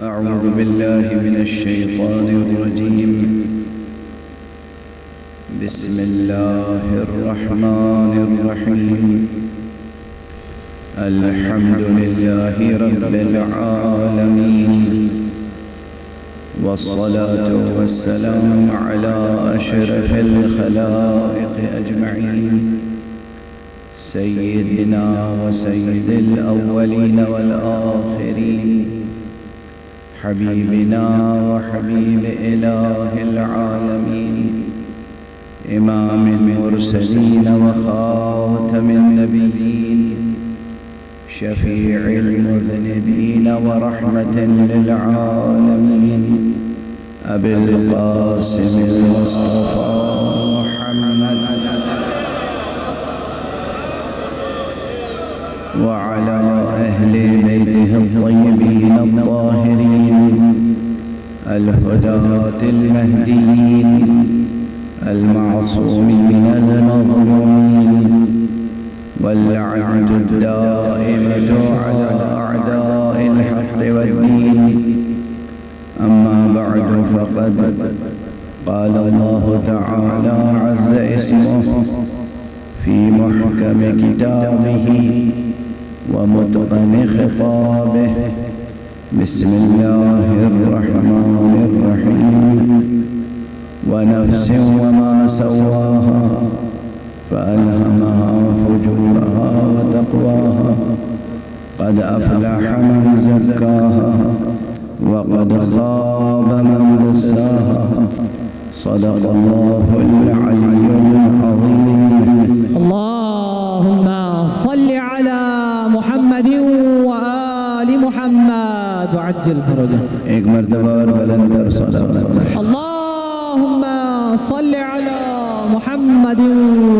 أعوذ بالله من الشيطان الرجيم. بسم الله الرحمن الرحيم. الحمد لله رب العالمين، والصلاة والسلام على أشرف الخلائق أجمعين، سيدنا وسيد الأولين والآخرين، حبيبنا وحبيب إله العالمين، إمام المرسلين وخاتم النبيين، شفيع المذنبين ورحمة للعالمين، أبي القاسم المصطفى محمد وعلى أهل بيته الطيبين الطاهرين الهداة المهديين المعصومين المظلومين، واللعنة الدائمة على أعداء الحق والدين. أما بعد، فقد قال الله تعالى عز اسمه في محكم كتابه ومتقن خطابه. بسم الله الرحمن الرحيم. ونفس وما سواها فألهمها فجورها وتقواها، قد أفلح من زكاها وقد خاب من دساها. صدق الله العلي العظيم. اللهم صل على محمد وآل محمد وعجل فرجه. ایک مرتبہ اور بلندر صلوات. اللهم صل على محمد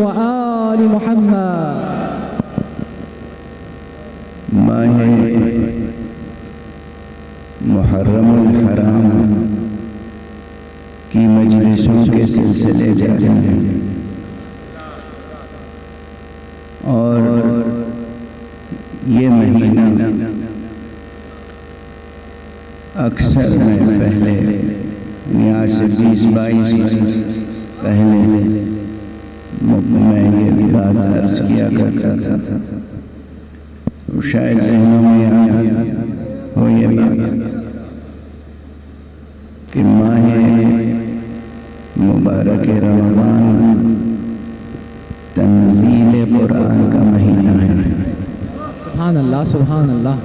وآل محمد. ماہ محرم الحرام کی مجلسوں کے سلسلے جاری ہیں، اور یہ مہینہ اکثر میں پہلے آج سے 20-22 پہلے میں یہ بات عرض کیا کرتا تھا، شاید ذہنوں میں ہو یہ بات کہ ماہ مبارک رمضان تنزیل قرآن کا مہینہ ہے، سبحان اللہ سبحان اللہ.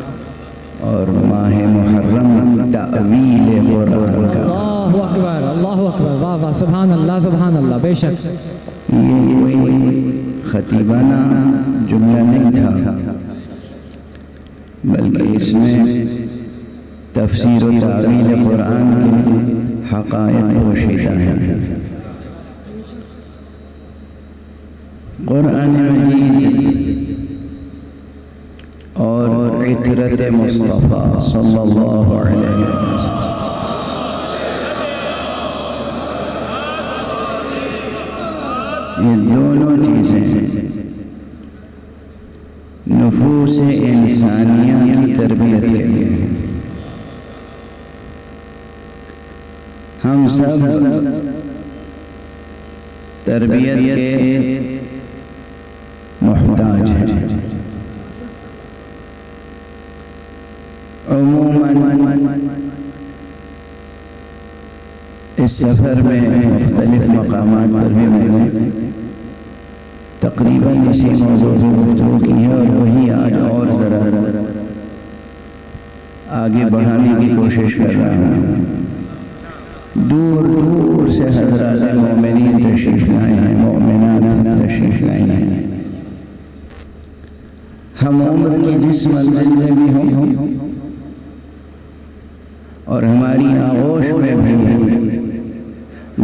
اور ماہ محرم تأویل قرآن کا. اللہ اکبر اللہ اکبر. واہ واہ سبحان اللہ سبحان اللہ. بے شک یہ کوئی خطیبانہ جملہ نہیں تھا، بلکہ اس میں تفسیر و تأویل قرآن کے حقائق پوشیدہ ہیں. قرآن مجید اور عطرت مصطفیٰ صلی اللہ علیہ وسلم یہ دونوں چیزیں نفوس انسانیہ کی تربیت کے لیے ہیں. ہم سب تربیت کے محتاج ہیں. عموماً اس سفر میں مختلف مقامات پر بھی میں نے تقریباً اسی موضوع سے گفتگو کی ہے، اور وہی آج اور ذرا آگے بڑھانے کی کوشش کر رہا ہوں. دور دور سے حضرات مومنین تشریف لائے ہیں، مومنات تشریف لائے ہیں. ہم عمر کی جس منزل میں بھی ہوں اور ہماری آغوش میں بھی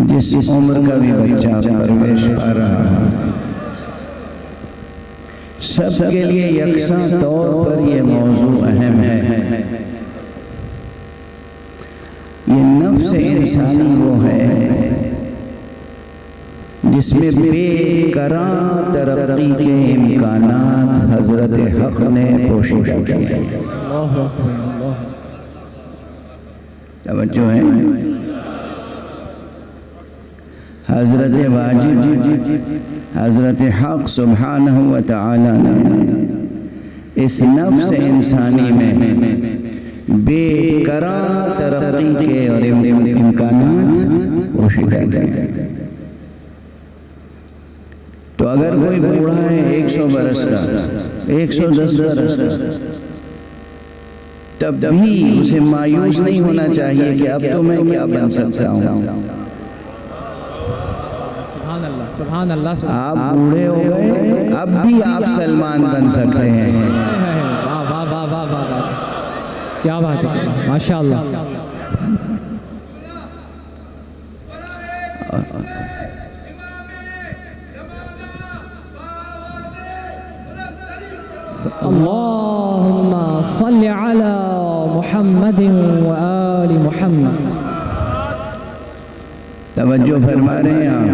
جس عمر کا بھی بچہ پرورش پا رہا ہے، سب کے لیے یکساں طور پر یہ موضوع اہم ہے. یہ نفس انسانی وہ ہے جس میں بے قرار ترقی کے امکانات حضرت حق نے پوشیدہ کیے ہیں. توجہ ہے. حضرت واجب حضرت حق سبحانہ و تعالی نے اس نفس انسانی میں بے قرار ترقی کے اور امکانات پوشیدہ کیے. تو اگر کوئی بوڑھا ہے 100 برس کا 110 برس کا تب بھی اسے مایوس نہیں ہونا چاہیے کہ اب تو میں کیا بن سکتا ہوں. سبحان اللہ سبحان اللہ. آپ بوڑھے ہو گئے اب بھی آپ سلمان بن سکتے ہیں. واہ واہ واہ واہ واہ کیا بات ہے ماشاء اللہ. اللہم صل علی محمد و آل محمد. توجہ فرما رہے ہیں آپ؟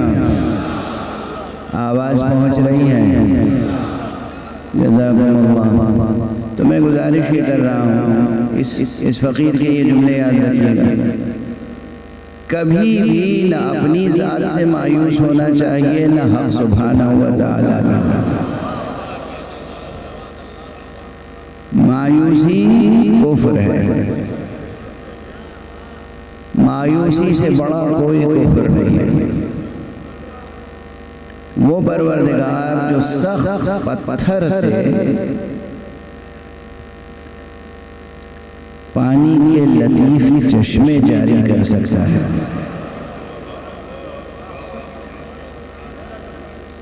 آواز پہنچ رہی ہے؟ جزاکم اللہ. تو میں گزارش یہ کر رہا ہوں اس فقیر کے یہ جملے یاد رکھیے گا. کبھی بھی نہ اپنی ذات سے مایوس ہونا چاہیے نہ حق سبحانہ و تعالیٰ کا. مایوسی کفر ہے. مایوسی سے بڑا کوئی کفر نہیں ہے. وہ پروردگار جو سخت پتھر سے پانی کے لطیف چشمے جاری کر سکتا ہے.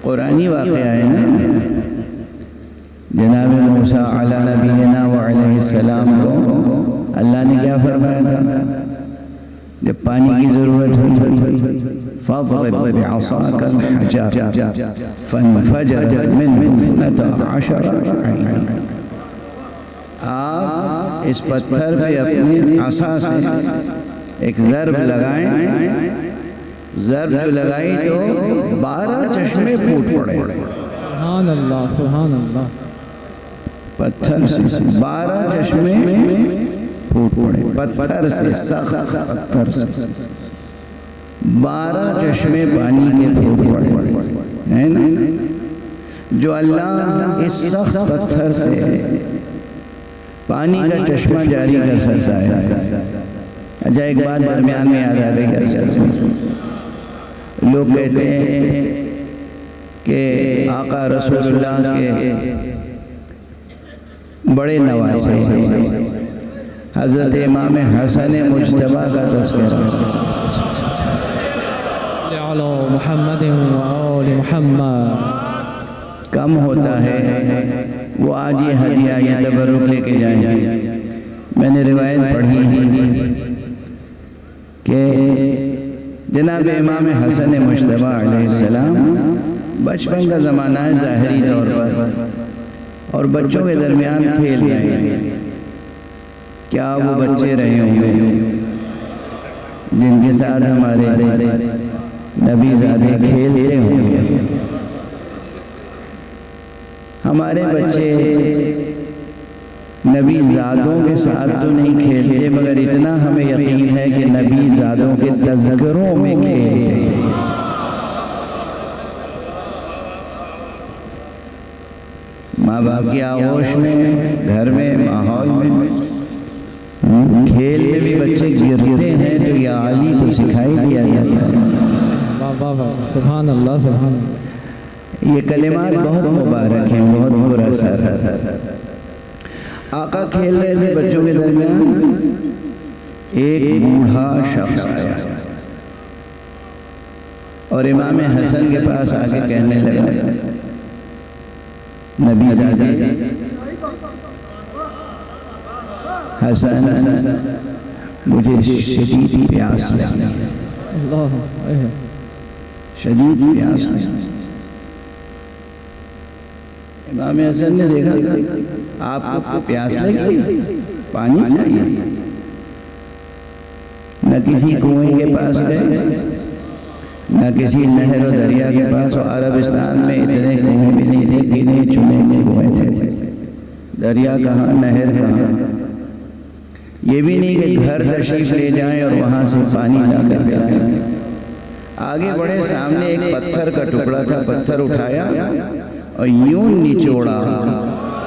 قرآنی واقعہ ہے نا. جناب موسیٰ علی نبینا وعلیہ السلام کو اللہ نے کیا فرمایا تھا جب پانی کی ضرورت ہوئی؟ فَاضْرِبْ بِعَصَاكَ الْحَجَرَ فَانْفَجَرَتْ مِنْهُ اثْنَتَا عَشَرَةَ عَيْنًا. آپ اس پتھر پہ اپنی عصا سے ایک ضرب لگائیں. ضرب جو لگائی تو 12 چشمے پھوٹ پڑے. سبحان اللہ سبحان اللہ. پتھر سے 12 چشمے پھوٹ پڑے. پتھر سے سخت پتھر سے 12 چشمے پانی کے پھوٹ پڑے ہیں نا. جو اللہ اس سخت پتھر سے پانی کا چشمہ جاری کر سکتا ہے. اچھا ایک بات درمیان میں یاد آ گئی. لوگ کہتے ہیں کہ آقا رسول اللہ کے بڑے نواسے حضرت امام حسن مجتبی کا تذکرہ علی محمد و آل محمد کم ہوتا ہے. وہ آج یہ ہدیہ یا تبرک لے کے جائیں. میں نے روایت پڑھی کہ جناب امام حسن مجتبی علیہ السلام بچپن کا زمانہ ہے ظاہری طور پر اور بچوں کے درمیان کھیل رہے ہیں. کیا وہ بچے رہے ہوں گے جن کے ساتھ ہمارے نبی زادے کھیلتے ہوں گے؟ ہمارے بچے نبی زادوں کے ساتھ تو نہیں کھیلتے مگر اتنا ہمیں یقین ہے کہ نبی زادوں کے تذکروں میں کھیلتے ہیں. ماں باپ کی آغوش میں گھر میں ماحول میں کھیل میں بھی بچے گرتے ہیں تو یا علی تو سکھائی دیا جاتا ہے. سبحان اللہ سبحان اللہ. یہ کلمات بہت مبارک ہیں. بہت برا اثر. آقا کھیل رہے تھے بچوں کے درمیان. ایک بوڑھا شخص آیا اور امام حسن کے پاس آ کے کہنے لگا نبی زادے حسن مجھے شدید پیاس لگی. شدید پیاس لگی. امام حسن نے دیکھا آپ کو پیاس لگی پانی چاہیے. نہ کسی کنویں کے پاس گئے نہ کسی نہر و دریا کے پاس. عربستان میں اتنے کنویں بھی نہیں تھے گنے چنے کنویں تھے. دریا کہاں نہر کہاں. یہ بھی نہیں کہ گھر تشریف لے جائیں اور وہاں سے پانی لا کر پلائیں. آگے بڑھے، سامنے ایک پتھر کا ٹکڑا تھا، پتھر اٹھایا اور یوں نچوڑا،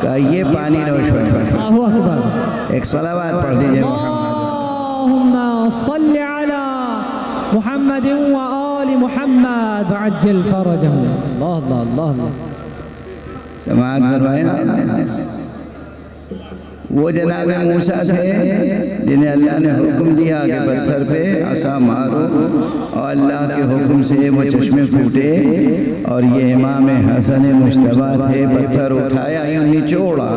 کہا یہ پانی نوش فرمائیں. اللہ اکبر. ایک صلوات پڑھ دیجئے. اللهم صل على محمد وآل محمد وعجل فرجهم. اللہ اللہ اللہ اللہ. سماعت فرمایا. وہ جناب موسیٰ تھے جنہیں اللہ نے حکم دیا کہ پتھر پہ عصا مارو، اور اللہ کے حکم سے وہ چشمے پھوٹے. اور یہ امام حسن مجتبیٰ تھے، پتھر اٹھایا یوں نچوڑا.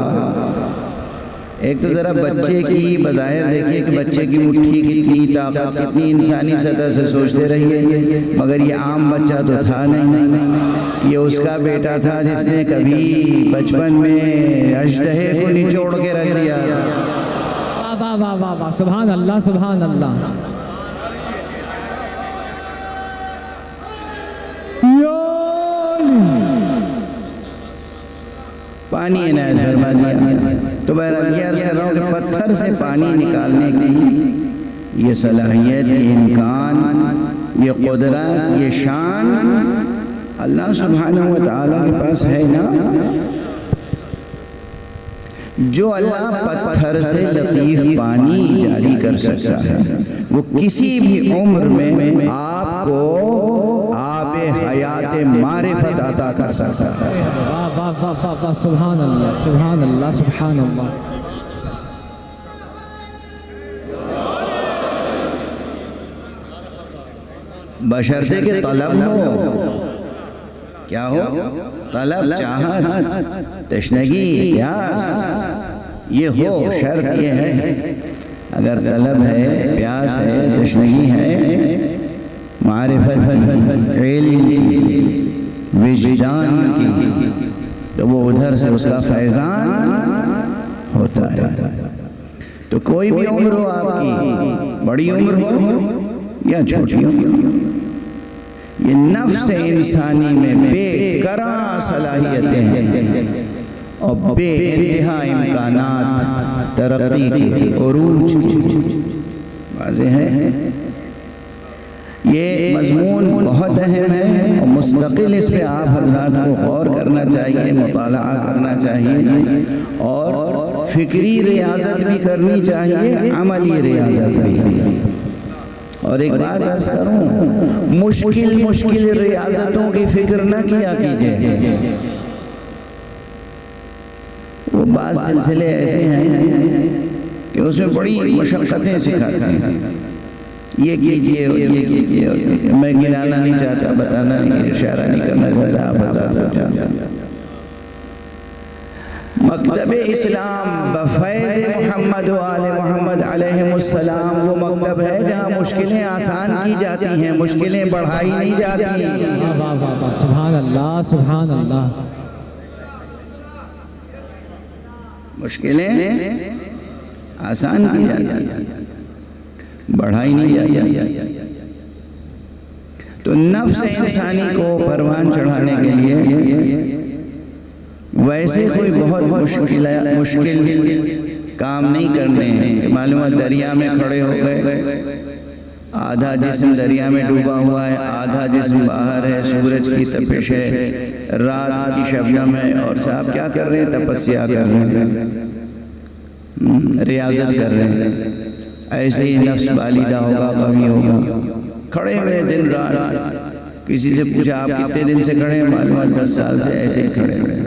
ایک تو ذرا بچے کی بظاہر دیکھیے کہ بچے کی مٹھی کتنی طاقت، کتنی انسانی سطح سے سوچتے رہیے، مگر یہ عام بچہ تو تھا نہیں. یہ اس کا بیٹا تھا جس نے کبھی بچپن میں اژدہے کو نچوڑ کے رکھ دیا. واہ واہ واہ واہ. سبحان اللہ سبحان اللہ. پانی عنایت فرما دیا. تو بہرحال یہ عرض کر رہا ہوں کہ پتھر سے پانی نکالنے کی یہ صلاحیت، یہ امکان، یہ قدرت، یہ شان اللہ سبحانہ و تعالیٰ کے پاس ہے نا. جو اللہ پتھر سے لطیف پانی جاری کر سکتا ہے، وہ کسی بھی عمر میں آپ کو آب حیات معرفت عطا کر سکتا ہے. واہ واہ واہ واہ. سبحان اللہ سبحان اللہ سبحان اللہ. بشرطے کہ طلب ہو. کیا ہو؟ طلب، چاہت، تشنگی، پیاس، یہ ہو. شرط یہ ہے اگر طلب ہے، پیاس ہے، تشنگی ہے، معرفت علم کی، وجدان کی، تو وہ ادھر سے اس کا فیضان ہوتا ہے. تو کوئی بھی عمر ہو آپ کی، بڑی عمر ہو یا چھوٹی عمر ہو، یہ نفس انسانی میں بے کرا صلاحیتیں ہیں اور بے انتہا امکانات ترقی کی، عروج کی. واضح ہے. یہ مضمون بہت اہم ہے اور مستقل اس پہ آپ حضرات کو غور کرنا چاہیے، مطالعہ کرنا چاہیے، اور فکری ریاضت بھی کرنی چاہیے، عملی ریاضت بھی. اور ایک بات عرض کروں، مشکل ریاضتوں کی فکر نہ کیا کیجئے. وہ بعض سلسلے ایسے ہیں کہ اس میں بڑی مشقتیں سکھاتے ہیں. یہ کیجئے اور یہ کیجئے. میں گرانا نہیں چاہتا، بتانا نہیں، اشارہ نہیں کرنا چاہتا، آپ حضرات کو جانتا. مکتب اسلام بفیض محمد و آل محمد علیہ السلام وہ مکتب ہے جہاں مشکلیں آسان کی جاتی ہیں، مشکلیں بڑھائی نہیں جاتی. واہ واہ واہ. سبحان اللہ سبحان اللہ. مشکلیں آسان کی جاتی ہیں، بڑھائی نہیں جاتی. تو نفس انسانی کو پروان چڑھانے کے لیے ویسے کوئی بہت مشکل کام نہیں کرنے ہیں. معلوم ہے دریا میں کھڑے ہو گئے، آدھا جسم دریا میں ڈوبا ہوا ہے، آدھا جسم باہر ہے، سورج کی تپش ہے، رات کی شبنم ہے، اور صاحب کیا کر رہے ہیں؟ تپسیا کر رہے ہیں، ریاضت کر رہے ہیں. ایسے ہی نفس بالیدہ ہوگا، قوی ہوگا. کھڑے ہوئے دن رات. کسی سے پوچھا آپ کتنے دن سے کھڑے ہیں؟ معلومات 10 سال سے ایسے ہی کھڑے ہوئے.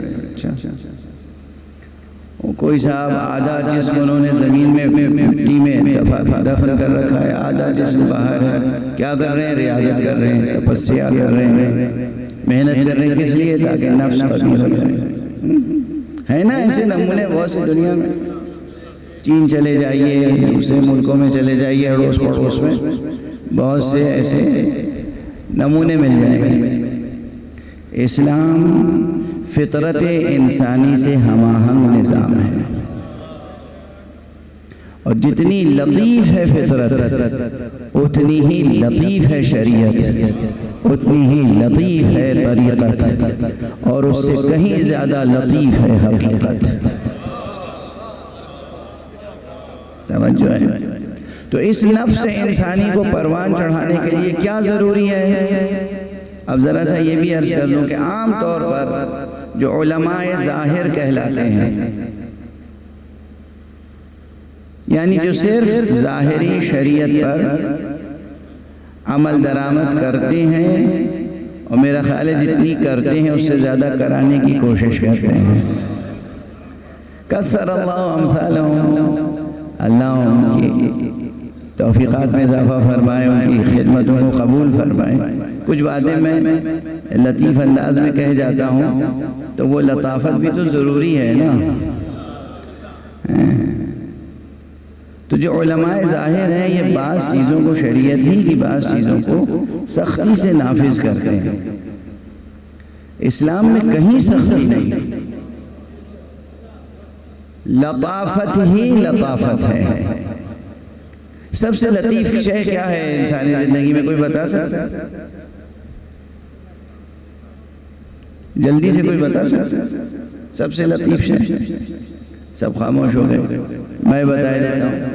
کوئی صاحب آدھا جسم انہوں نے زمین میں مٹی میں دفن کر رکھا ہے، آدھا جسم باہر ہے. کیا کر رہے ہیں؟ ریاضت کر رہے ہیں، تپسیا کر رہے ہیں، محنت کر رہے ہیں. کس لیے؟ تاکہ نفس قوی ہو جائے. ہے نا ایسے نمونے بہت سی دنیا میں. چین چلے جائیے، دوسرے ملکوں میں چلے جائیے، اڑوس پڑوس میں بہت سے ایسے نمونے مل جائیں گے. اسلام فطرت انسانی سے ہم آہنگ نظام ہے، اور جتنی لطیف ہے فطرت اتنی ہی لطیف ہے شریعت، اتنی ہی لطیف ہے طریقت، اور اس سے کہیں زیادہ لطیف ہے حقیقت. توجہ ہے. تو اس نفس انسانی کو پروان چڑھانے کے لیے کیا ضروری ہے؟ اب ذرا سا یہ بھی عرض کر دوں کہ عام طور پر جو علماء ظاہر کہلاتے ہیں، یعنی جو صرف ظاہری شریعت پر عمل درآمد کرتے ہیں، اور میرا خیال ہے جتنی کرتے ہیں اس سے زیادہ کرانے کی کوشش کرتے ہیں. کثر اللہ امثالہم، اللہ ان کی توفیقات میں اضافہ فرمائے، ان کی خدمتوں کو قبول فرمائے. کچھ باتیں میں لطیف انداز میں کہہ جاتا ہوں تو وہ لطافت بھی تو ضروری ہے نا. تو جو علماء ظاہر ہیں یہ بعض چیزوں کو، شریعت ہی کی بعض چیزوں کو سختی سے نافذ کرتے ہیں. اسلام میں کہیں سختی نہیں، لطافت ہی لطافت ہے. سب سے لطیف شے کیا ہے انسانی زندگی میں؟ کوئی بتا سکتا؟ جلدی سے کوئی بتا سکتا؟ سب سے لطیف شے؟ سب خاموش ہو گئے. میں بتا دیتا ہوں.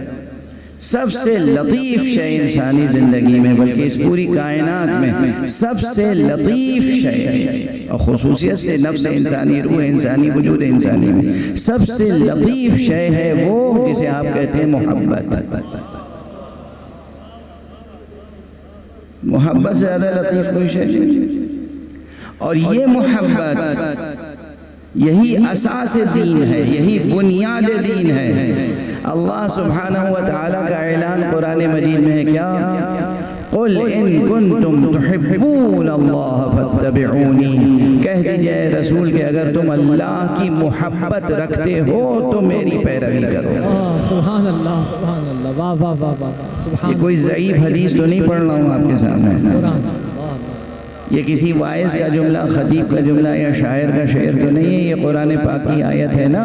سب سے لطیف شے انسانی زندگی میں، بلکہ اس پوری کائنات میں سب سے لطیف شے، اور خصوصیت سے نفس انسانی، روح انسانی، وجود انسانی میں سب سے لطیف شے ہے وہ جسے آپ کہتے ہیں محبت. محبت سے زیادہ لطیف کوئی شے نہیں. اور یہ محبت یہی اساس دین ہے، یہی بنیاد دین ہے. اللہ سبحانہ وتعالیٰ کا اعلان قرآن مجید میں ہے کیا؟ قُلْ إِن كُنْتُمْ تُحِبُّونَ اللَّهَ فَاتَّبِعُونِي. کہہ دیجئے رسول کہ اگر تم اللہ کی محبت رکھتے ہو تو میری پیروی کرو. سبحان اللہ، سبحان اللہ، واہ واہ واہ واہ، سبحان. یہ کوئی ضعیف حدیث تو نہیں پڑھ رہا ہوں آپ کے سامنے. یہ کسی واعظ کا جملہ، خطیب کا جملہ یا شاعر کا شعر تو نہیں ہے، یہ قرآن پاک کی آیت ہے نا.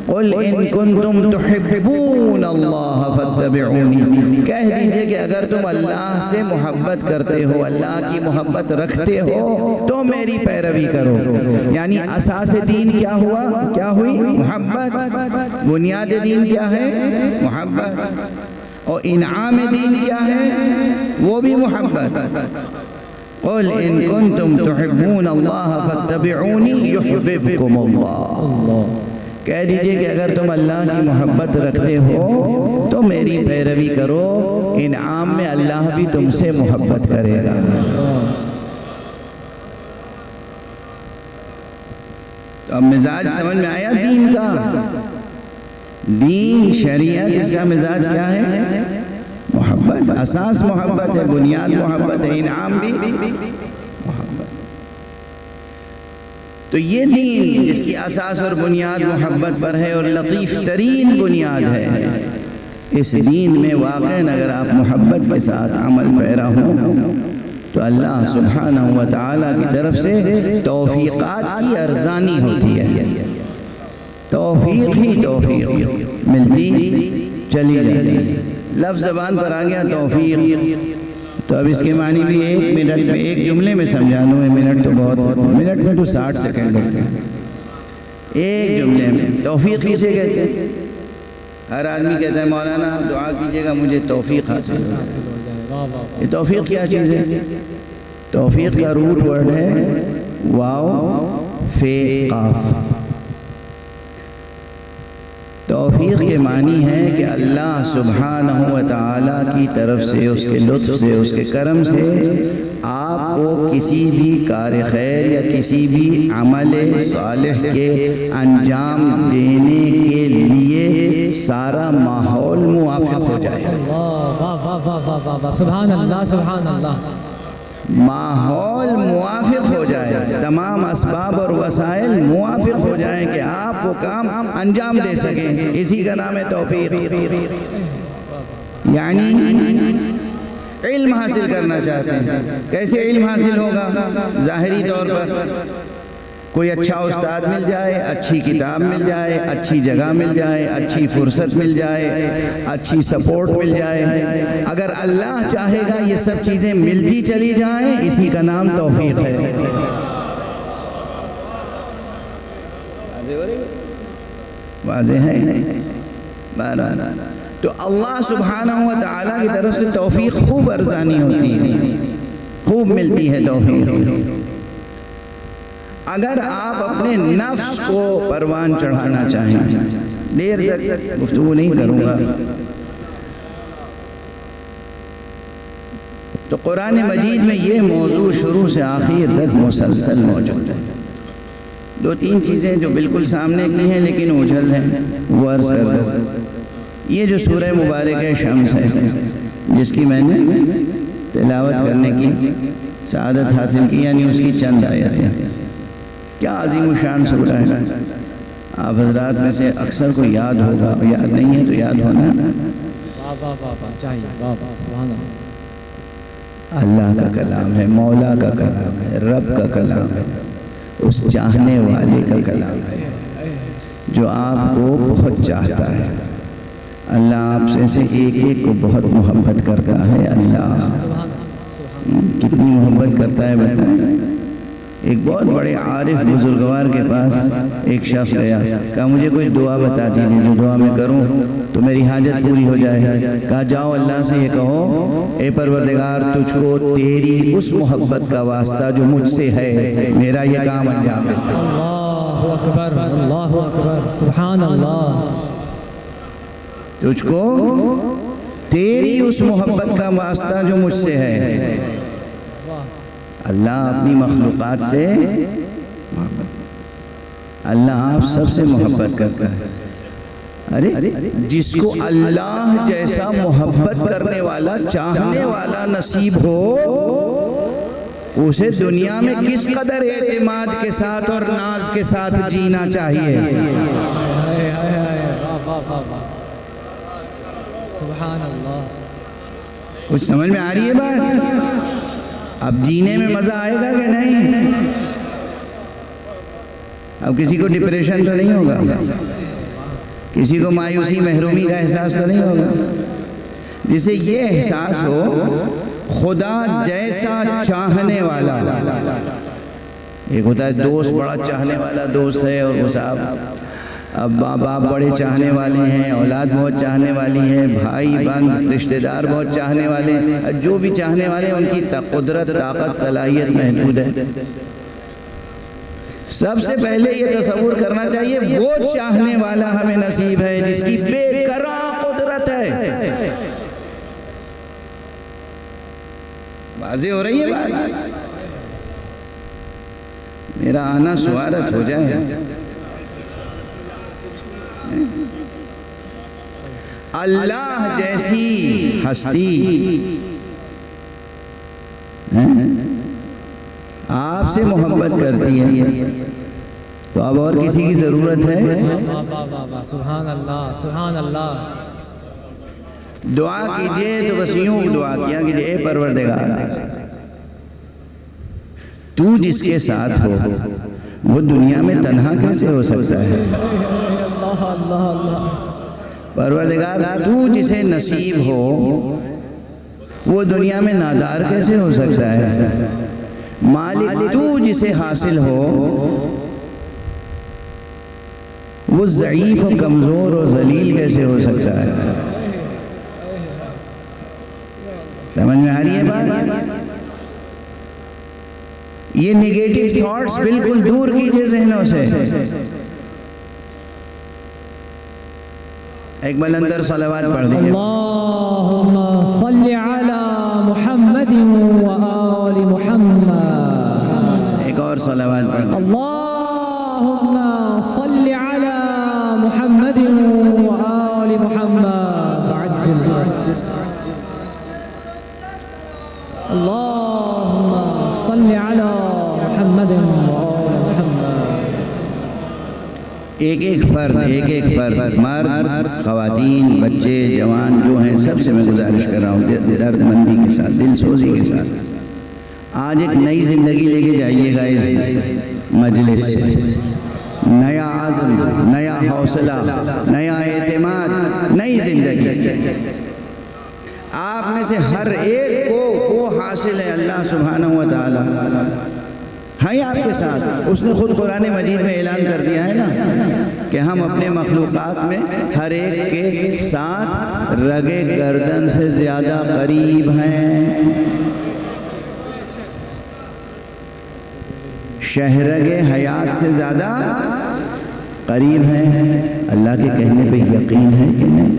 قُلْ إِن كُنْتُمْ تُحِبُّونَ اللَّهَ فَاتَّبِعُونِي. کہہ دیجئے کہ اگر تم اللہ سے محبت کرتے ہو، اللہ کی محبت رکھتے ہو تو میری پیروی کرو. یعنی اساس دین کیا ہوا؟ کیا ہوئی؟ محبت. بنیاد دین کیا ہے؟ محبت. اور انعام دین کیا ہے؟ وہ بھی محبت. قُلْ إِن كُنْتُمْ تُحِبُّونَ اللَّهَ فَاتَّبِعُونِي يُحْبِبْكُمُ اللَّهُ. کہہ دیجئے کہ اگر تم اللہ کی محبت رکھتے ہو تو میری پیروی کرو، انعام میں اللہ بھی تم سے محبت کرے گا. تو اب مزاج سمجھ میں آیا دین کا؟ دین، شریعت، اس کا مزاج کیا ہے؟ محبت. اساس محبت ہے، بنیاد محبت ہے، انعام بھی محبت. تو یہ دین جس کی اساس اور بنیاد محبت پر ہے اور لطیف ترین بنیاد ہے، اس دین میں واقعاً اگر آپ محبت کے ساتھ عمل پیرا ہوں تو اللہ سبحانہ وتعالیٰ کی طرف سے توفیقات کی ارزانی ہوتی ہے. توفیق ہی توفیق ملتی چلی جاتی. لفظ زبان پر آ گیا توفیق، تو اب اس کے معنی بھی 1 منٹ میں، ایک جملے میں سمجھا دوں. منٹ تو بہت، منٹ میں تو 60 سیکنڈ لگتے ہیں. ایک جملے میں توفیق کسے کہتے ہیں؟ ہر آدمی کہتا ہے مولانا دعا کیجئے گا مجھے توفیق حاصل ہو. یہ توفیق کیا چیز ہے؟ توفیق کا روٹ ورڈ ہے واو فے قاف. توفیق کے معنی ہے کہ اللہ سبحانہ وتعالیٰ کی طرف سے، اس کے لطف سے، اس کے کرم سے آپ کو کسی بھی کار خیر یا کسی بھی عمل صالح کے انجام دینے کے لیے سارا ماحول موافق ہو جائے. سبحان اللہ، سبحان اللہ. ماحول موافق ہو جائے، تمام اسباب اور وسائل موافق ہو جائیں کہ آپ وہ کام انجام دے سکیں. اسی کا نام ہے توفیق. یعنی علم حاصل کرنا چاہتے ہیں، کیسے علم حاصل ہوگا؟ ظاہری طور پر کوئی اچھا استاد مل جائے، اچھی کتاب مل جائے، اچھی جگہ مل جائے، اچھی فرصت مل جائے، اچھی سپورٹ مل جائے. اگر اللہ چاہے گا یہ سب چیزیں ملتی چلی جائیں، اسی کا نام توفیق ہے. واضح ہے؟ تو اللہ سبحانہ و تعالیٰ کی طرف سے توفیق خوب ارزانی ہوتی ہے، خوب ملتی ہے توفیق۔ اگر آپ اپنے نفس کو پروان چڑھانا چاہیں، دیر تک گفتگو نہیں کروں گا، تو قرآن مجید میں یہ موضوع شروع سے آخر تک مسلسل موجود ہے۔ دو تین چیزیں جو بالکل سامنے کی ہیں لیکن اوجھل ہیں، وہ عرض کر دوں۔ یہ جو سورہ مبارکہ شمس ہے، جس کی میں نے تلاوت کرنے کی سعادت حاصل کی، یعنی اس کی چند آیتیں، کیا عظیم الشان سورہ ہے۔ آپ حضرات میں سے اکثر کو یاد ہوگا، یاد نہیں ہے تو یاد ہونا۔ اللہ کا کلام ہے، مولا کا کلام ہے، رب کا کلام ہے، اس چاہنے والے کا کلام ہے جو آپ کو بہت چاہتا ہے۔ اللہ آپ سے ایک ایک کو بہت محبت کرتا ہے۔ اللہ کتنی محبت کرتا ہے بتائیں۔ ایک بہت بڑے عارف بزرگوار کے پاس ایک شخص گیا، کہا مجھے کوئی دعا بتا دیجیے جو دعا میں کروں تو میری حاجت پوری ہو جائے۔ کہا جاؤ اللہ سے یہ کہو، اے پروردگار تجھ کو تیری اس محبت کا واسطہ جو مجھ سے ہے، میرا یہ کام انجام دے۔ اللہ اکبر، اللہ اکبر، سبحان اللہ۔ تجھ کو تیری اس محبت کا واسطہ جو مجھ سے ہے۔ اللہ اپنی مخلوقات سے، اللہ آپ سب سے محبت کرتا ہے۔ ارے جس کو اللہ جیسا محبت کرنے والا، چاہنے والا نصیب ہو، اسے دنیا میں کس قدر اعتماد کے ساتھ اور ناز کے ساتھ جینا چاہیے۔ سبحان اللہ۔ کچھ سمجھ میں آ رہی ہے بات؟ اب جینے میں مزہ آئے گا کہ نہیں؟ اب کسی کو ڈپریشن تو نہیں ہوگا، کسی کو مایوسی محرومی کا احساس تو نہیں ہوگا۔ جسے یہ احساس ہو خدا جیسا چاہنے والا۔ ایک ہوتا ہے دوست، بڑا چاہنے والا دوست ہے، اور وہ صاحب اب باپ بڑے چاہنے والے ہیں، اولاد بہت چاہنے والی ہے، بھائی بہن رشتہ دار بہت چاہنے والے ہیں، جو بھی چاہنے والے ہیں ان کی قدرت، طاقت، صلاحیت محدود ہے۔ سب سے پہلے یہ تصور کرنا چاہیے وہ چاہنے والا ہمیں نصیب ہے جس کی بے کرا قدرت ہے۔ واضح ہو رہی ہے بات؟ میرا آنا سوارت ہو جائے۔ اللہ جیسی ہستی آپ سے محبت کرتی ہے تو اب اور کسی کی ضرورت ہے؟ سبحان اللہ، سبحان اللہ۔ دعا کیجئے تو بس یوں دعا کیا کیجئے، اے پروردگار تو جس کے ساتھ ہو وہ دنیا میں تنہا کیسے ہو سکتا ہے؟ پروردگار تو جسے نصیب ہو وہ دنیا میں نادار کیسے ہو سکتا ہے؟ مالک تو جسے حاصل ہو وہ ضعیف و کمزور و ذلیل کیسے ہو سکتا ہے؟ سمجھ میں آ رہی ہے بات؟ یہ نیگیٹو تھاٹس بالکل دور کیجئے ذہنوں سے۔ ایک بلندر صلوات پڑھ دیجئے۔ اللہم صلی علی محمد و آل محمد۔ ایک اور صلوات پڑھ دیجئے۔ اللہم صلی علی محمد و آل محمد عجل فرج۔ اللہم صلی علی محمد و آل محمد۔ ایک ایک فرد، مرد، خواتین، بچے، جوان جو ہیں سب سے میں گزارش کر رہا ہوں درد مندی کے ساتھ، دل سوزی کے ساتھ، آج ایک نئی زندگی لے کے جائیے گا اس مجلس سے۔ نیا عزم، نیا حوصلہ، نیا اعتماد، نئی زندگی۔ آپ میں سے ہر ایک کو وہ حاصل ہے، اللہ سبحانہ و تعالی ہے آپ کے ساتھ۔ اس نے خود قرآن مجید میں اعلان کر دیا ہے نا، کہ ہم اپنے مخلوقات میں ہر ایک کے ساتھ رگے گردن سے زیادہ قریب ہیں، شہرگ حیات سے زیادہ قریب ہیں۔ اللہ کے کہنے پہ یقین ہے کہ نہیں؟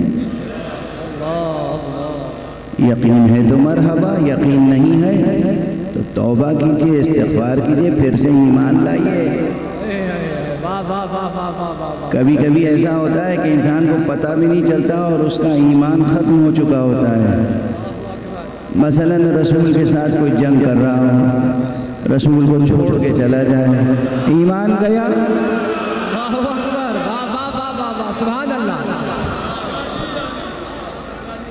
یقین ہے تو مرحبا، یقین نہیں ہے تو توبہ کیجئے، استغفار کیجئے، پھر سے ایمان لائیے۔ کبھی کبھی ایسا ہوتا ہے کہ انسان کو پتہ بھی نہیں چلتا اور اس کا ایمان ختم ہو چکا ہوتا ہے۔ مثلا رسول کے ساتھ کوئی جنگ کر رہا ہو، رسول کو چھوڑ کے چلا جائے، ایمان گیا۔ سبحان اللہ۔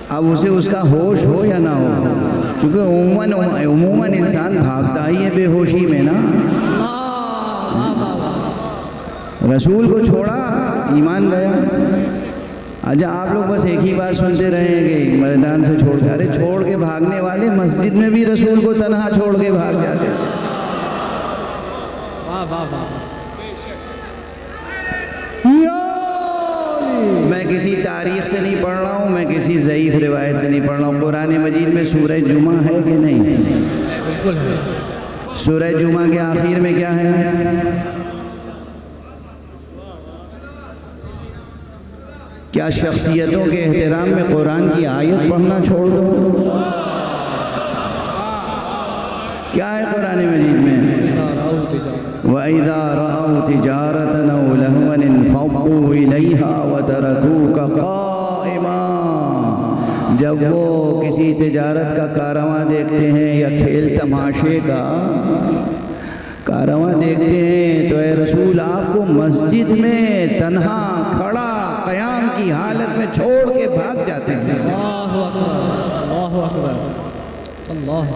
اب اسے اس کا ہوش ہو یا نہ ہو، کیونکہ عموماً انسان بھاگتا ہی ہے بے ہوشی میں نا۔ رسول کو چھوڑا، ایمان گیا۔ اچھا آپ لوگ بس ایک ہی بات سنتے رہے ہیں کہ میدان سے چھوڑ کے بھاگنے والے مسجد میں بھی رسول کو تنہا چھوڑ کے بھاگ جاتے ہیں۔ میں کسی تاریخ سے نہیں پڑھ رہا ہوں، میں کسی ضعیف روایت سے نہیں پڑھ رہا ہوں۔ قرآن مجید میں سورہ جمعہ ہے کہ نہیں؟ بالکل ہے۔ سورہ جمعہ کے آخر میں کیا ہے؟ کیا شخصیتوں کے احترام میں قرآن کی آیت پڑھنا چھوڑ دو؟ کیا ہے قرآن مجید میں؟ وَإِذَا رَأَوْا تِجَارَةً أَوْ لَهْوًا انفَضُّوا إِلَيْهَا وَتَرَكُوكَ قَائِمًا۔ جب وہ کسی تجارت کا کارواں دیکھتے ہیں یا کھیل تماشے کا کارواں دیکھتے ہیں تو اے رسول آپ کو مسجد میں تنہا کھڑا قیام کی حالت میں چھوڑ کے بھاگ جاتے ہیں۔ اللہ اکبر، اللہ اکبر، اللہ۔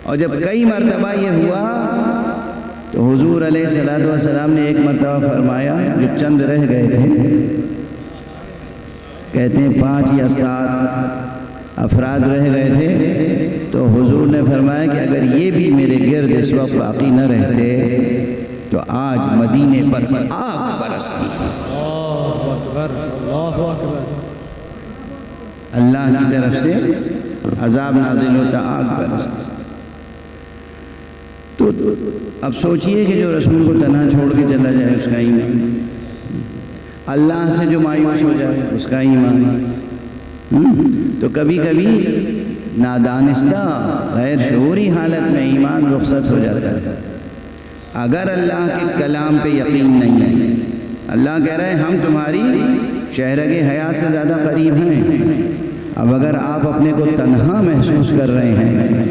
اور جب کئی مرتبہ یہ ہوا تو حضور علیہ السلام نے ایک مرتبہ فرمایا، جو چند رہ گئے تھے، کہتے ہیں 5 یا 7 افراد رہ گئے تھے، تو حضور نے فرمایا کہ اگر یہ بھی میرے گرد اس وقت باقی نہ رہتے تو آج مدینے پر آگ برستی۔ اللہ اکبر، اللہ اکبر۔ اللہ کی طرف سے عذاب نازل ہوتا، آگ برستی۔ تو اب سوچئے کہ جو رسول کو تنہا چھوڑ کے چلا جائے اس کا ایمان، اللہ سے جو مایوس ہو جائے اس کا ایمان۔ تو کبھی کبھی نادانستہ غیر شعوری حالت میں ایمان رخصت ہو جاتا ہے۔ اگر اللہ کے کلام پہ یقین نہیں ہے، اللہ کہہ رہے ہیں ہم تمہاری شہرگ حیات سے زیادہ قریب ہیں، اب اگر آپ اپنے کو تنہا محسوس کر رہے ہیں،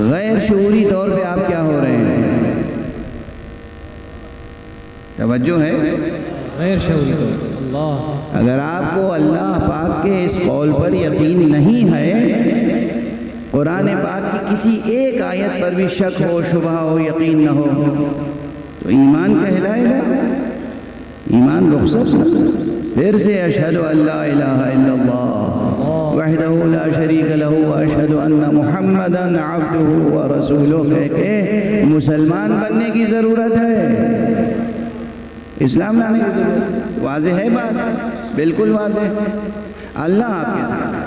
غیر شعوری طور پہ آپ کیا ہو رہے ہیں؟ توجہ ہے؟ غیر شعوری طور پہ اللہ۔ اگر آپ کو اللہ پاک کے اس قول پر یقین نہیں ہے، قرآن پاک کی کسی ایک آیت پر بھی شک ہو، شبہ ہو، یقین نہ ہو، تو ایمان کہلائے گا؟ ایمان رخصت۔ پھر سے اشہد ان لا الہ الا اللہ وحدہ لا شریک لہ واشہد ان محمدا عبدہ ورسولہ کہہ کے مسلمان بننے کی ضرورت ہے، اسلام لانے کی ضرورت ہے۔ واضح ہے بات؟ بالکل واضح ہے۔ اللہ آپ کے ساتھ ہے،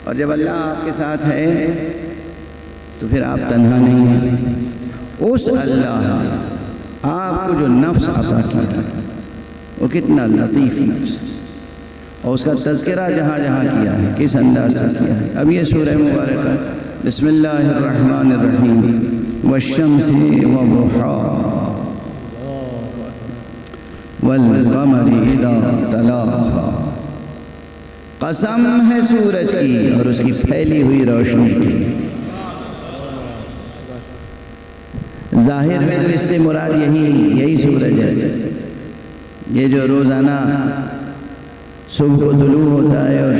اور جب اللہ آپ کے ساتھ ہے تو پھر آپ تنہا نہیں ہیں۔ اس اللہ نے آپ کو جو نفس عطا کیا وہ کتنا لطیف نفس، اور اس کا تذکرہ جہاں جہاں کیا ہے کس انداز سے کیا ہے۔ اب یہ سورہ مبارکہ بسم اللہ الرحمن الرحیم والشمس وضحاها والقمر اذا تلاها، قسم ہے سورج کی اور اس کی پھیلی ہوئی روشنی کی۔ ظاہر میں تو اس سے مراد یہی سورج ہے، یہ جو روزانہ صبح کو طلوع ہوتا ہے اور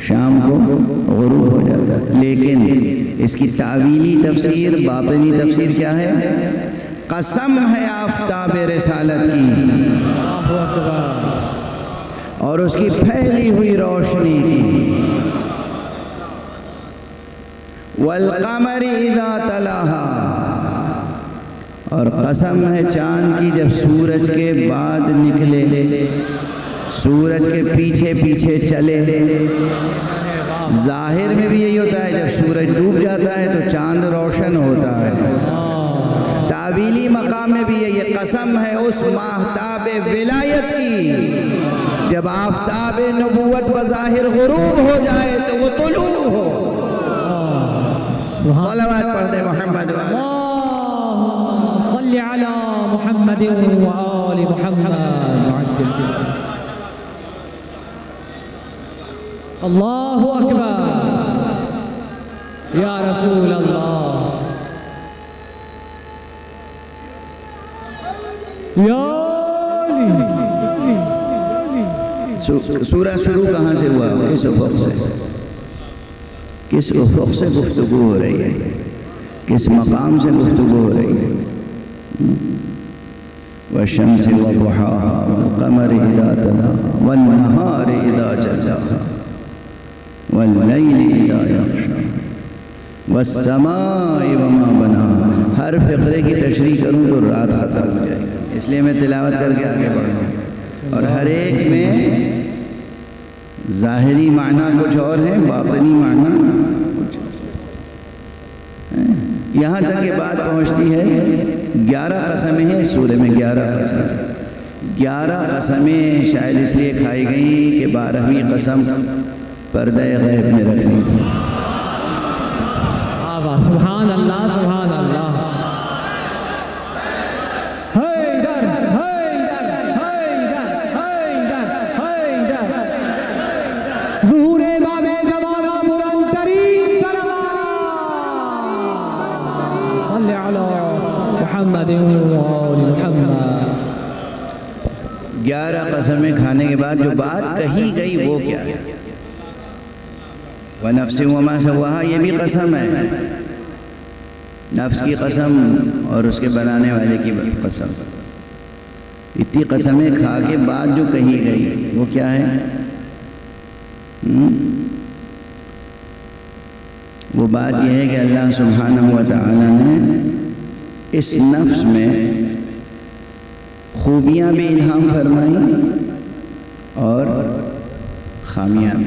شام کو غروب ہو جاتا ہے، لیکن اس کی تعویلی تفسیر، باطنی تفسیر کیا ہے؟ قسم ہے آفتاب رسالت کی اور اس کی پھیلی ہوئی روشنی کی۔ والقمر اذا تلاہا، اور قسم ہے چاند کی جب سورج کے بعد نکلے، سورج کے پیچھے پیچھے چلے۔ ظاہر میں بھی یہی ہوتا ہے، جب سورج ڈوب جاتا ہے تو چاند روشن ہوتا ہے۔ تعبیلی مقام میں بھی یہ قسم ہے اس ماہتاب ولایت کی، جب آفتاب نبوت بظاہر غروب ہو جائے تو وہ طلوع ہو۔ صلوات پڑھتے محمد صلی علی محمد و آل محمد۔ اللہ اکبر یا رسول اللہ، یا سورہ شروع کہاں سے ہوا؟ کس افق سے؟ کس افق سے گفتگو ہو رہی ہے؟ کس مقام سے گفتگو ہو رہی ہے؟ والشمس وضحاها والقمر اذا تلاها والنهار اذا جلاها والليل اذا يغشاها والسماء وما بناها۔ ہر فقرے کی تشریح کروں تو رات ختم ہو جائے گی، اس لیے میں تلاوت کر کے آگے بڑھوں، اور ہر ایک میں ظاہری معنی کچھ اور ہے، باطنی معنی کچھ اور۔ یہاں تک یہ بات پہنچتی ہے 11 قسمیں ہیں سورہ میں، 11 قسمیں شاید اس لیے کھائی گئیں کہ 12ویں قسم پردہ غیب میں رکھنی تھی۔ سبحان اللہ سبحان اللہ۔ ظہور امام زمانہ بلند ترین صلوات صلی علی محمد و آل محمد۔ 11 قسمیں کھانے کے بعد جو بات کہی گئی وہ کیا ہے؟ وَنَفْسٍ وَمَا سَوَّاهَا، یہ بھی قسم ہے، نفس کی قسم اور اس کے بنانے والے کی قسم۔ اتنی قسمیں کھا کے بعد جو کہی گئی وہ کیا ہے؟ وہ بات یہ ہے کہ اللہ سبحانہ و تعالی نے اس نفس میں خوبیاں بھی الہام فرمائی اور خامیاں بھی،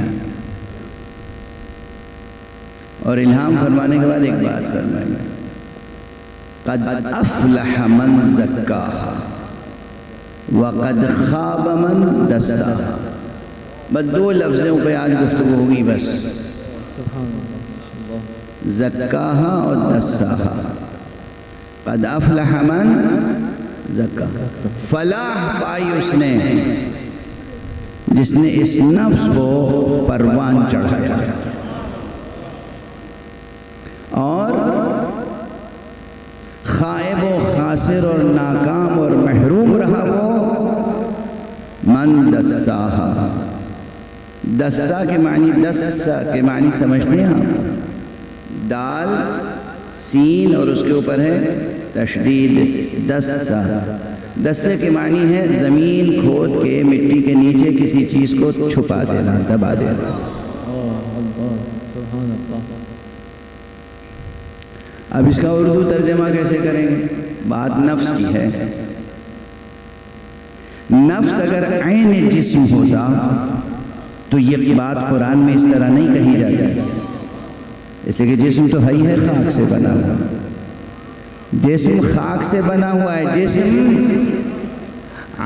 اور الہام فرمانے کے بعد ایک بات فرمائی، قد افلح من زکاہا وقد خاب من دساہا۔ بس 2 لفظوں پہ آج گفتگو ہوگی، بس زکاہا اور دساہا۔ قد افلح من زکاہا، فلاح پائی اس نے جس نے اس نفس کو پروان چڑھایا، اور خائب و خاسر اور ناکام اور محروم رہا وہ من دساہا۔ دسا کے معنی، دسا کے معنی سمجھتے ہیں آپ؟ دال سین اور اس کے اوپر ہے تشدید، دسا۔ دسے کے معنی ہے زمین کھود کے مٹی کے نیچے کسی چیز کو چھپا دینا، دبا دینا۔ اب اس کا اردو ترجمہ کیسے کریں گے؟ بات نفس کی ہے۔ نفس اگر عین جسم ہوتا تو یہ بات قرآن میں اس طرح نہیں کہی جاتی، اس لیے کہ جسم تو ہے ہی ہے خاک سے بنا ہوا، جسم خاک سے بنا ہوا ہے، جسم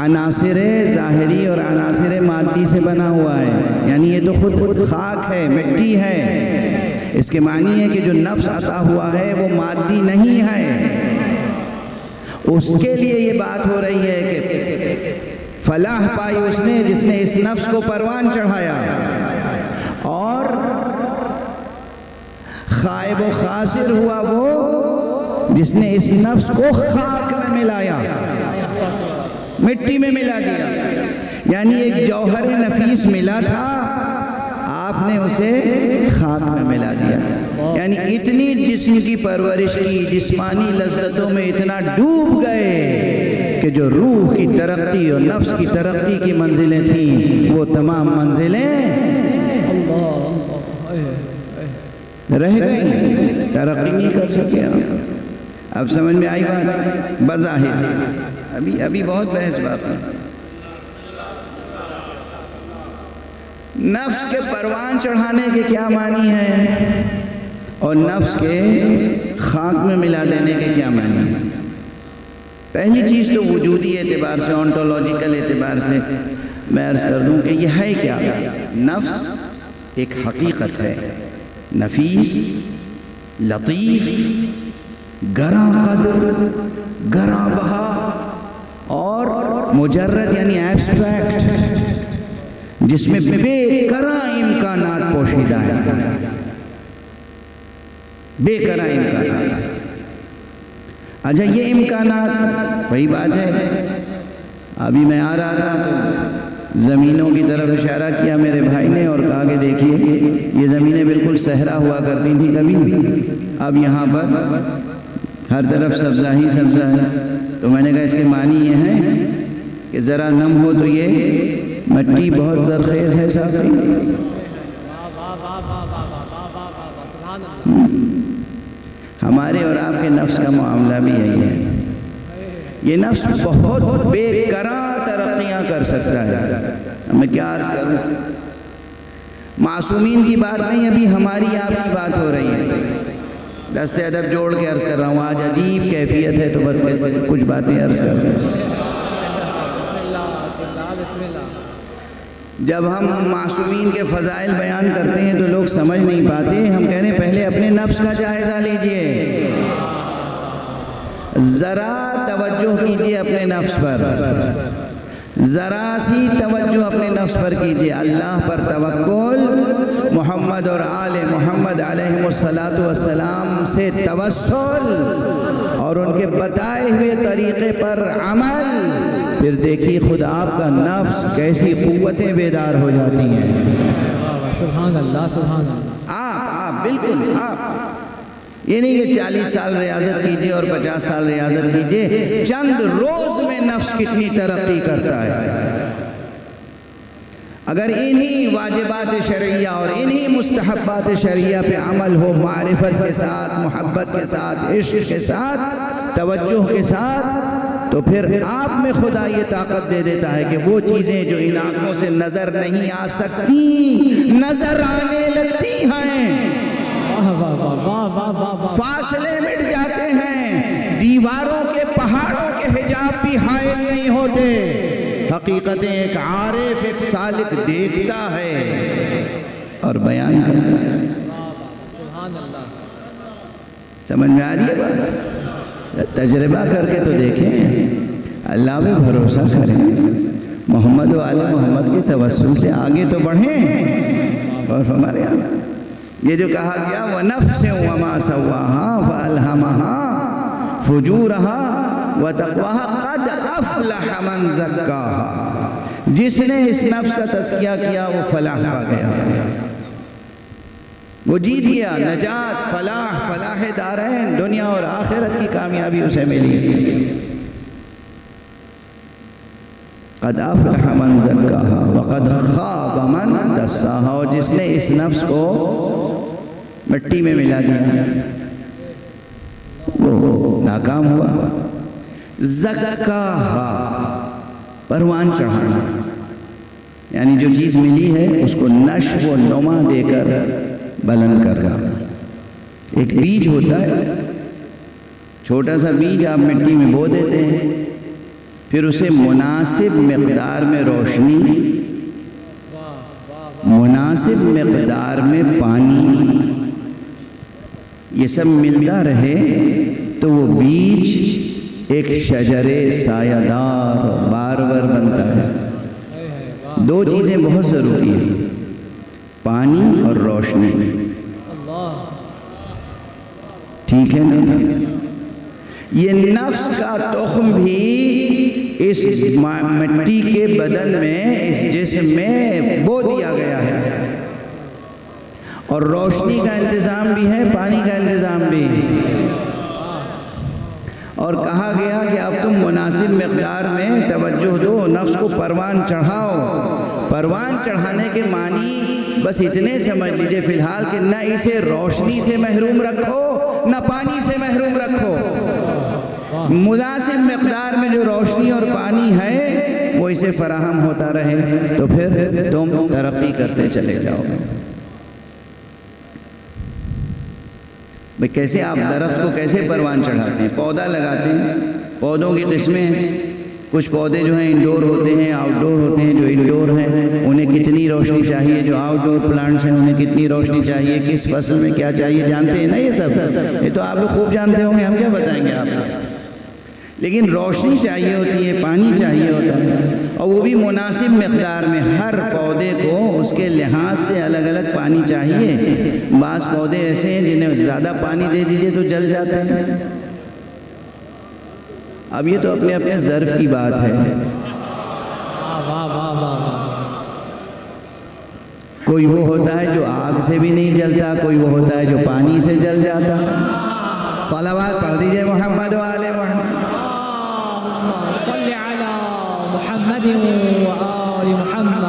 عناصر ظاہری اور عناصر مادی سے بنا ہوا ہے، یعنی یہ تو خود خاک ہے، مٹی ہے۔ اس کے معنی ہے کہ جو نفس عطا ہوا ہے وہ مادی نہیں ہے، اس کے لیے یہ بات ہو رہی ہے کہ فلاح پائی اس نے جس نے اس نفس کو پروان چڑھایا، اور خائب و خاسر ہوا وہ جس نے اس نفس کو خاک میں ملایا، مٹی میں ملا دیا۔ یعنی ایک جوہر نفیس ملا تھا، آپ نے اسے خاک میں ملا دیا۔ یعنی اتنی جسم کی پرورش کی، جسمانی لذتوں میں اتنا ڈوب گئے کہ جو روح کی ترقی اور نفس کی ترقی کی منزلیں تھیں وہ تمام منزلیں رہ گئیں۔ ترقی نہیں کر سکے آپ. اب سمجھ میں آئی بات؟ بظاہر ابھی بہت بحث باقی ہے. نفس کے پروان چڑھانے کے کیا معنی ہے اور نفس کے خاک میں ملا دینے کے کیا معنی ہے؟ پہلی چیز تو وجودی اعتبار سے، آنٹولوجیکل اعتبار سے میں عرض کر دوں کہ یہ ہے کیا؟ نفس ایک حقیقت ہے، نفیس، لطیف، گراں قدر، گراں بہا اور مجرد یعنی ایبسٹریکٹ، جس میں بے کرا امکانات پوشیدہ ہیں. بے کرا امکانات. اچھا یہ امکانات وہی بات ہے. ابھی میں آ رہا تھا تو زمینوں کی طرف اشارہ کیا میرے بھائی نے اور کہا کہ دیکھیے یہ زمینیں بالکل صحرا ہوا کرتی تھیں کبھی، اب یہاں پر ہر طرف سبزہ ہی سبزہ ہے. تو میں نے کہا اس کے معنی یہ ہے کہ ذرا نم ہو تو یہ مٹی بہت زرخیز ہے ساتھی. ہمارے اور آپ کے نفس کا معاملہ بھی یہی ہے. یہ نفس بہت بے کراں ترقیاں کر سکتا ہے. میں کیا عرض کروں، معصومین کی بات نہیں، ابھی ہماری آپ کی بات ہو رہی ہے. دست ادب جوڑ کے عرض کر رہا ہوں، آج عجیب کیفیت ہے تو کچھ باتیں عرض کر رہا ہوں. جب ہم معصومین کے فضائل بیان کرتے ہیں تو لوگ سمجھ نہیں پاتے. ہم کہہ رہے ہیں پہلے اپنے نفس کا جائزہ لیجئے، ذرا توجہ کیجئے اپنے نفس پر، ذرا سی توجہ اپنے نفس پر کیجئے. اللہ پر توکل، محمد اور آل محمد علیہ السلام سے توسل اور ان کے بتائے ہوئے طریقے پر عمل. پھر دیکھیے خود آپ کا نفس کیسی قوتیں بیدار ہو جاتی ہیں. سبحان اللہ سبحان اللہ. آپ بالکل آپ یہ نہیں کہ 40 سال ریاضت کیجئے اور 50 سال ریاضت کیجئے، چند روز میں نفس کتنی ترقی کرتا ہے. اگر انہی واجبات شرعیہ اور انہی مستحبات شرعیہ پہ عمل ہو، معرفت کے ساتھ، محبت کے ساتھ، عشق کے ساتھ، توجہ کے ساتھ، تو پھر آپ میں خدا یہ طاقت دے دیتا ہے کہ وہ چیزیں جو ان آنکھوں سے نظر نہیں آ سکتی نظر آنے لگتی ہیں. فاصلے مٹ جاتے ہیں، دیواروں کے پہاڑوں کے حجاب بھی حائل نہیں ہوتے. حقیقتیں ایک عارف، ایک سالک دیکھتا ہے اور بیان کرتا ہے. سمجھ میں آ رہی ہے بات؟ تجربہ کر کے تو دیکھیں، اللہ میں بھروسہ کریں، محمد و آل محمد کے توسل سے آگے تو بڑھیں. اور ہمارے یہاں یہ جو کہا گیا وَنَفْسٍ وَمَا سَوَّاهَا فَأَلْهَمَهَا فُجُورَهَا وَتَقْوَاهَا قَدْ أَفْلَحَ مَنْ زَكَّاهَا. جس نے اس نفس کا تزکیہ کیا وہ فلاح پا گیا، وہ جیت گیا. نجات، فلاح دارین، دنیا اور آخرت کی کامیابی اسے ملی. قد افلح من زکاها وقد خاب من دساها. اور جس نے اس نفس کو مٹی میں ملا دیا وہ ناکام ہوا. زکاها پروان چڑھانا، یعنی جو چیز ملی ہے اس کو نشو و نما دے کر بلند کرنا. ایک بیج ہوتا ہے، چھوٹا سا بیج آپ مٹی میں بو دیتے ہیں، پھر اسے مناسب مقدار میں روشنی، مناسب مقدار میں پانی، یہ سب ملتا رہے تو وہ بیج ایک شجر سایہ دار بارور بنتا ہے. دو چیزیں بہت ضروری ہیں، پانی اور روشنی. ٹھیک ہے نا؟ یہ نفس کا تخم بھی اس مٹی کے بدن میں، اس جسم میں بو دیا گیا ہے، اور روشنی کا انتظام بھی ہے، پانی کا انتظام بھی. اور کہا گیا کہ اب تم مناسب مقدار میں توجہ دو، نفس کو پروان چڑھاؤ. پروان چڑھانے کے معنی بس اتنے سمجھ لیجئے فی الحال کہ نہ اسے روشنی سے محروم رکھو نہ پانی سے محروم رکھو. مناسب مقدار میں جو روشنی اور پانی ہے وہ اسے فراہم ہوتا رہے تو پھر تم ترقی کرتے چلے جاؤ گے. بھئی کیسے آپ درخت کو کیسے پروان چڑھاتے ہیں؟ پودا لگاتے ہیں. پودوں کی قسمیں ہیں. کچھ پودے جو ہیں انڈور ہوتے ہیں، آؤٹ ڈور ہوتے ہیں. جو انڈور ہیں انہیں کتنی روشنی چاہیے، جو آؤٹ ڈور پلانٹس ہیں انہیں کتنی روشنی چاہیے، کس فصل میں کیا چاہیے، جانتے ہیں نا یہ سب. یہ تو آپ لوگ خوب جانتے ہوں گے، ہم کیا بتائیں گے آپ کو. لیکن روشنی چاہیے ہوتی ہے، پانی چاہیے ہوتا ہے، اور وہ بھی مناسب مقدار میں. ہر پودے کو اس کے لحاظ سے الگ الگ پانی چاہیے. بعض پودے ایسے ہیں جنہیں زیادہ پانی دے دیجئے تو جل جاتے ہیں. اب یہ تو اپنے اپنے ظرف کی بات ہے. کوئی وہ ہوتا ہے جو آگ سے بھی نہیں جلتا، کوئی وہ ہوتا ہے جو پانی سے جل جاتا. صلوات پڑھ دیجئے محمد و آل محمد. صلی علی محمد و آل محمد.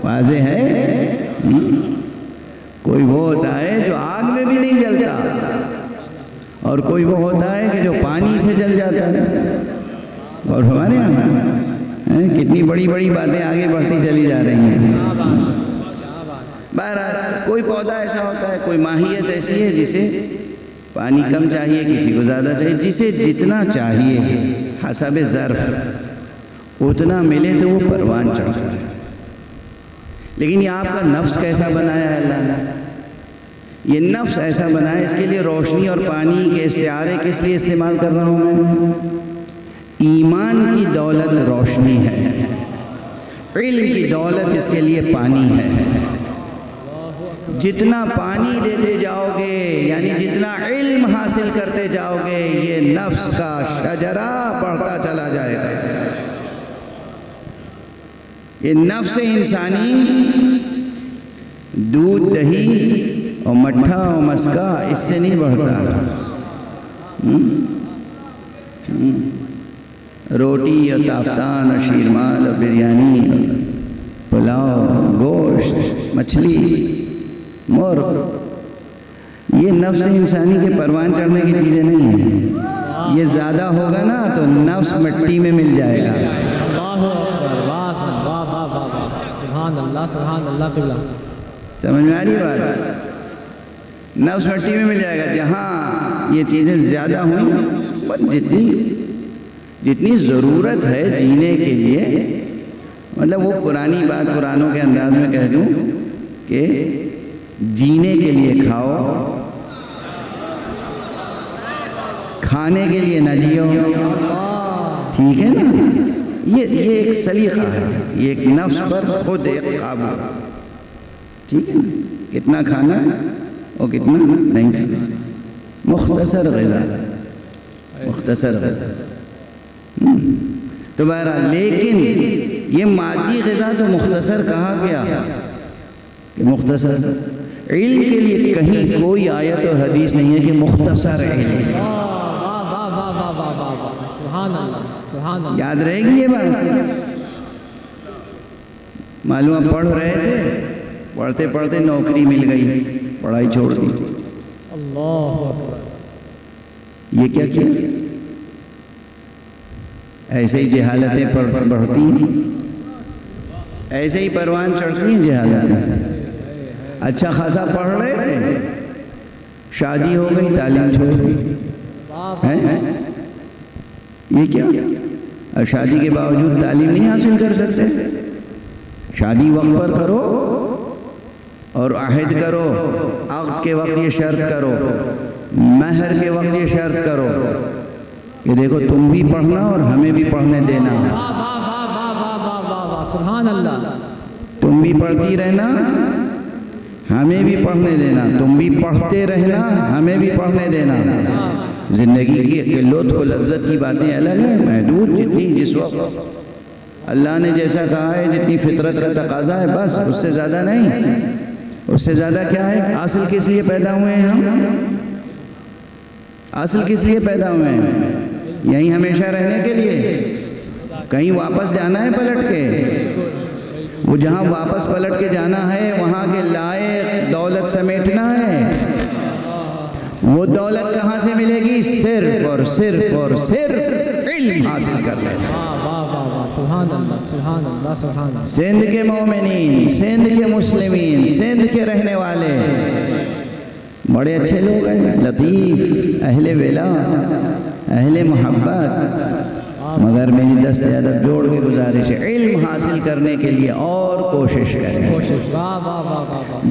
واضح ہے. کوئی وہ ہوتا ہے جو آگ میں بھی نہیں جلتا، اور کوئی وہ ہوتا ہے کہ جو پانی سے جل جاتا ہے. اور ہمارے یہاں کتنی بڑی بڑی باتیں آگے بڑھتی چلی جا رہی ہیں. بہرحال کوئی پودا ایسا ہوتا ہے، کوئی ماہیت ایسی ہے جسے پانی کم چاہیے، کسی کو زیادہ چاہیے. جسے جتنا چاہیے حسب ظرف اتنا ملے تو وہ پروان چڑھتا ہے. لیکن یہ آپ کا نفس کیسا بنایا ہے اللہ نے؟ یہ نفس ایسا بنایا. اس کے لیے روشنی اور پانی کے استعارے کس لیے استعمال کر رہا ہوں میں؟ ایمان کی دولت روشنی ہے، علم کی دولت اس کے لیے پانی ہے. جتنا پانی دیتے جاؤ گے، یعنی جتنا علم حاصل کرتے جاؤ گے، یہ نفس کا شجرہ بڑھتا چلا جائے گا. یہ نفس انسانی دودھ، دہی اور مٹھا اور مسکا اس سے نہیں بڑھتا. روٹی اور تافتان اور شیرمال اور بریانی اور پلاؤ، گوشت، مچھلی، مرغ، یہ نفس انسانی کے پروان چڑھنے کی چیزیں نہیں ہیں. یہ زیادہ ہوگا نا تو نفس مٹی میں مل جائے گا. سبحان اللہ، سبحان اللہ. قبلہ سمجھ میں آ رہی بات؟ نفس مٹی میں مل جائے گا. جہاں یہ چیزیں زیادہ ہوئیں، جتنی ضرورت ہے جینے کے لیے، مطلب وہ پرانی بات قرآنوں کے انداز میں کہہ دوں کہ جینے کے لیے کھاؤ، کھانے کے لیے نہ جیو. ٹھیک ہے نا؟ یہ ایک سلیقہ ہے، یہ ایک نفس پر خود ایک قابو. ٹھیک ہے نا؟ کتنا کھانا اور کتنا نہیں کھانا. مختصر غذا، مختصر غذا. تو بہرحال لیکن یہ مادی غذا تو مختصر کہا گیا کہ مختصر. علم کے لیے کہیں کوئی آیت اور حدیث نہیں ہے کہ مختصر علم. یاد رہے گی یہ بات. معلوم پڑھ رہے تھے، پڑھتے پڑھتے نوکری مل گئی، پڑھائی چھوڑ دی. یہ کیا کیا؟ ایسے ہی جہالتیں بڑھتی ہیں، ایسے ہی پروان چڑھتی ہیں جہالتیں. اچھا خاصا پڑھ رہے تھے، شادی ہو گئی، تعلیم چھوڑ دی. یہ کیا؟ اور شادی کے باوجود تعلیم نہیں حاصل کر سکتے. شادی وقت پر کرو اور عہد کرو، عقد کے وقت یہ شرط کرو، مہر کے وقت یہ شرط کرو کہ دیکھو تم بھی پڑھنا اور ہمیں بھی پڑھنے دینا. سبحان اللہ. تم بھی پڑھتی رہنا، ہمیں بھی پڑھنے دینا. تم بھی پڑھتے رہنا، ہمیں بھی پڑھنے دینا. زندگی کی لطف و لذت کی باتیں الگ ہیں، محدود. جتنی جس وقت اللہ نے جیسا کہا ہے، جتنی فطرت کا تقاضا ہے، بس اس سے زیادہ نہیں. اس سے زیادہ کیا ہے؟ اصل کس لیے پیدا ہوئے ہیں ہم؟ اصل کس لیے پیدا ہوئے ہیں؟ یہیں ہمیشہ رہنے کے لیے؟ کہیں واپس جانا ہے پلٹ کے؟ وہ جہاں واپس پلٹ کے جانا ہے وہاں کے لائق دولت سمیٹنا ہے۔ وہ دولت کہاں سے ملے گی؟ صرف اور صرف اور صرف علم حاصل کرنے سے۔ سبحان اللہ سبحان اللہ سبحان اللہ۔ سندھ کے مومنین، سندھ کے مسلمین، سندھ کے رہنے والے بڑے اچھے لوگ ہیں، لطیف، اہل ولا، اہل محبت، مگر میری دست ادب جوڑ کے گزارش ہے علم حاصل کرنے کے لیے اور کوشش کریں،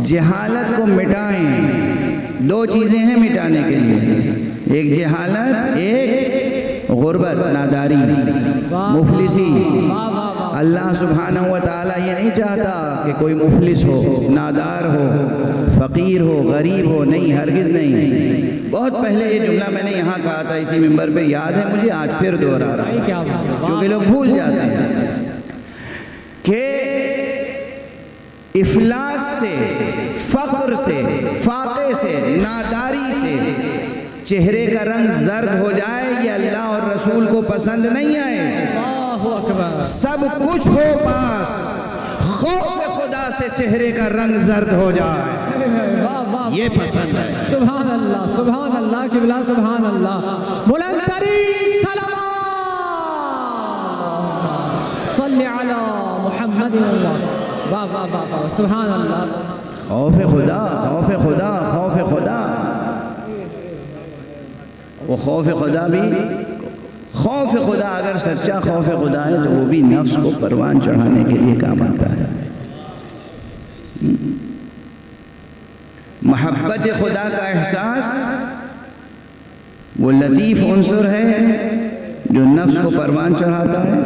جہالت کو مٹائیں۔ دو چیزیں ہیں مٹانے کے لیے، ایک جہالت، ایک غربت، ناداری، مفلسی۔ اللہ سبحانہ و تعالیٰ یہ نہیں چاہتا کہ کوئی مفلس ہو، نادار ہو، فقیر ہو، غریب ہو، نہیں، ہرگز نہیں۔ بہت پہلے یہ جملہ میں نے یہاں کہا تھا اسی ممبر پہ، یاد ہے مجھے، آج پھر دوہرا رہا ہوں کیونکہ لوگ بھول جاتے ہیں کہ افلاس سے، فقر سے، فاقے سے، ناداری سے چہرے کا رنگ زرد ہو جائے یہ اللہ اور رسول کو پسند نہیں آئے۔ سب کچھ ہو پاس، خوف خدا سے چہرے کا رنگ زرد ہو جائے یہ پسند ہے۔ سبحان اللہ سبحان اللہ کی بلا سبحان اللہ۔ بلند ترین سلام صلی علی محمد واہ واہ واہ سبحان اللہ۔ خوف خدا، خوف خدا، خوف خدا، وہ خوف خدا بھی، خوف خدا اگر سچا خوف خدا ہے تو وہ بھی نفس کو پروان چڑھانے کے لیے کام آتا ہے۔ محبت خدا کا احساس وہ لطیف عنصر ہے جو نفس کو پروان چڑھاتا ہے،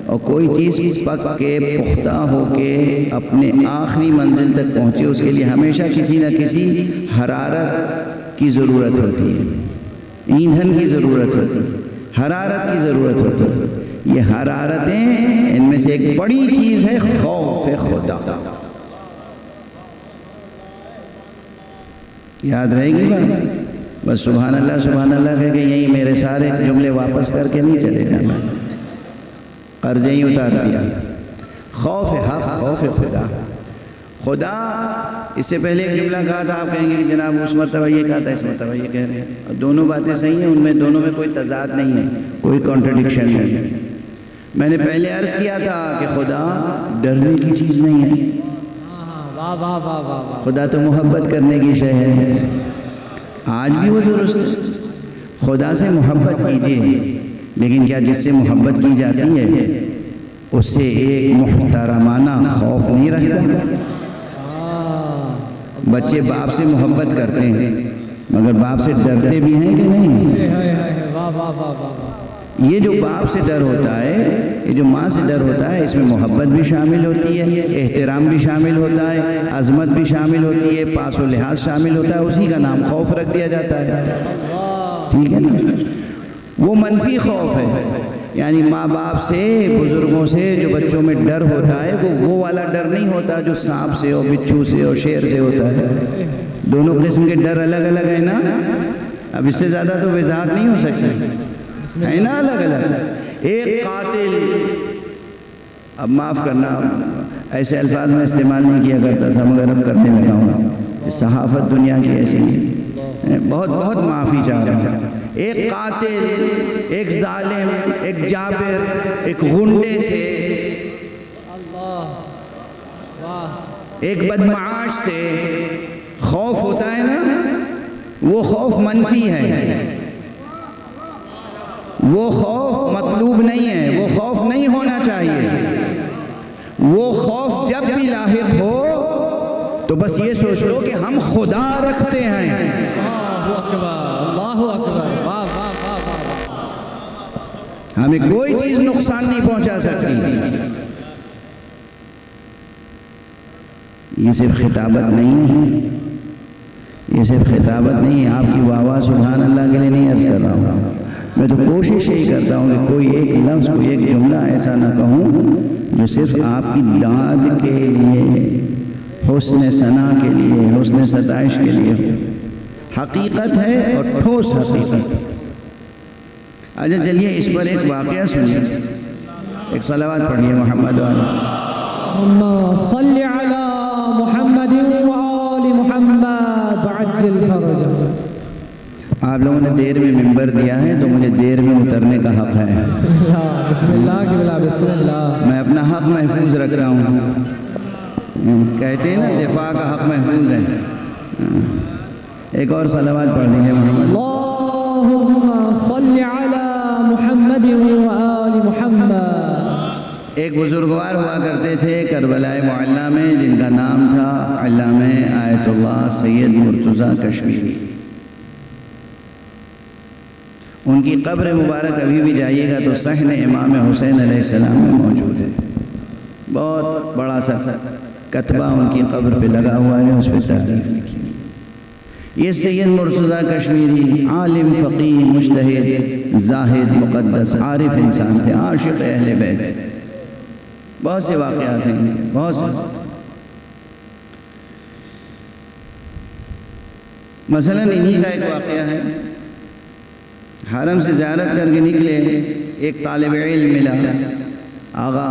اور کوئی چیز پک کے پختہ ہو کے اپنے آخری منزل تک پہنچے اس کے لیے ہمیشہ کسی نہ کسی حرارت کی ضرورت ہوتی ہے، ایندھن کی ضرورت ہوتی ہے، حرارت کی ضرورت ہوتی ہے۔ یہ حرارتیں، ان میں سے ایک بڑی چیز ہے خوف خدا۔ یاد رہے گی بات؟ بس سبحان اللہ کہہ کے یہی میرے سارے جملے واپس کر کے نہیں چلے جانا، قرض ہی اتار دیا۔ خوف حق، خوف خدا۔ خدا، اس سے پہلے ایک جملہ کہا تھا، آپ کہیں گے کہ جناب اس مرتبہ یہ کہا تھا، اس مرتبہ یہ کہہ رہے ہیں، دونوں باتیں صحیح ہیں، ان میں دونوں میں کوئی تضاد نہیں ہے، کوئی کانٹرڈکشن نہیں ہے۔ میں نے پہلے عرض کیا تھا کہ خدا ڈرنے کی چیز نہیں ہے، خدا تو محبت کرنے کی شے ہے۔ آج بھی وہ درست ہے، خدا سے محبت کیجیے، لیکن کیا جس سے محبت کی جاتی ہے اس سے ایک محترمانہ خوف نہیں رکھتا؟ بچے باپ سے محبت کرتے ہیں مگر باپ سے ڈرتے بھی ہیں کہ نہیں؟ یہ جو باپ سے ڈر ہوتا ہے، یہ جو ماں سے ڈر ہوتا ہے، اس میں محبت بھی شامل ہوتی ہے، احترام بھی شامل ہوتا ہے، عظمت بھی شامل ہوتی ہے، پاس و لحاظ شامل ہوتا ہے، اسی کا نام خوف رکھ دیا جاتا ہے۔ ٹھیک ہے نا؟ وہ منفی خوف ہے، یعنی ماں باپ سے، بزرگوں سے جو بچوں میں ڈر ہوتا ہے وہ والا ڈر نہیں ہوتا جو سانپ سے اور بچھو سے اور شیر سے ہوتا ہے۔ دونوں قسم کے ڈر الگ الگ ہیں نا، اب اس سے زیادہ تو وضاحت نہیں ہو سکتی، ہے نا، الگ الگ۔ ایک قاتل، اب معاف کرنا ایسے الفاظ میں استعمال نہیں کیا کرتا تھا مگر اب کرنے لگا ہوں، صحافت دنیا کی ایسی ہے، بہت بہت معافی چاہ رہا ہوں۔ ایک قاتل، ایک ظالم، ایک جابر، ایک غنڈے سے، ایک بدمعاش سے خوف ہوتا ہے نا، وہ خوف منفی ہے، وہ خوف مطلوب نہیں ہے، وہ خوف نہیں ہونا چاہیے۔ وہ خوف جب بھی لاحق ہو تو بس یہ سوچ لو کہ ہم خدا رکھتے ہیں۔ اللہ اکبر، ہمیں کوئی چیز نقصان نہیں پہنچا سکتی۔ یہ صرف خطابت نہیں ہے، یہ صرف خطابت نہیں ہے، آپ کی واہ سبحان اللہ کے لیے نہیں عرض کر رہا ہوں، میں تو کوشش یہی کرتا ہوں کہ کوئی ایک لفظ، کوئی ایک جملہ ایسا نہ کہوں جو صرف آپ کی داد کے لیے، حسن ثنا کے لیے، حسن ستائش کے لیے حقیقت ہے اور ٹھوس حقیقت۔ اچھا چلیے اس پر ایک واقعہ سنیے، ایک صلوات پڑھیے محمد والا۔ اللهم صل على محمد وآل محمد وعجل فرجهم. آپ لوگوں نے دیر میں ممبر دیا ہے تو مجھے دیر میں اترنے کا حق ہے. بسم اللہ کی بلا بسم اللہ. میں اپنا حق محفوظ رکھ رہا ہوں. کہتے ہیں نا دفاع کا حق محفوظ ہے. ایک اور صلوات پڑھ دیجیے محمد. اللهم صل على محمد وآل محمد. ایک بزرگوار ہوا کرتے تھے کربلا معلیٰ میں جن کا نام تھا علامہ آیت اللہ سید مرتضیٰ کشمیری. ان کی قبر مبارک ابھی بھی جائیے گا تو صحن امام حسین علیہ السلام میں موجود ہے. بہت بڑا سا کتبہ ان کی قبر پہ لگا ہوا ہے, اس پہ تعریف لکھی. یہ سید مرتضیٰ کشمیری عالم فقیہ مجتہد زاہد مقدس عارف انسان تھے, عاشق اہل بیت. بہت سے واقعات ہیں, بہت سے. مثلا انہی کا ایک واقعہ ہے. حرم سے زیارت کر کے نکلے, ایک طالب علم ملا. آغا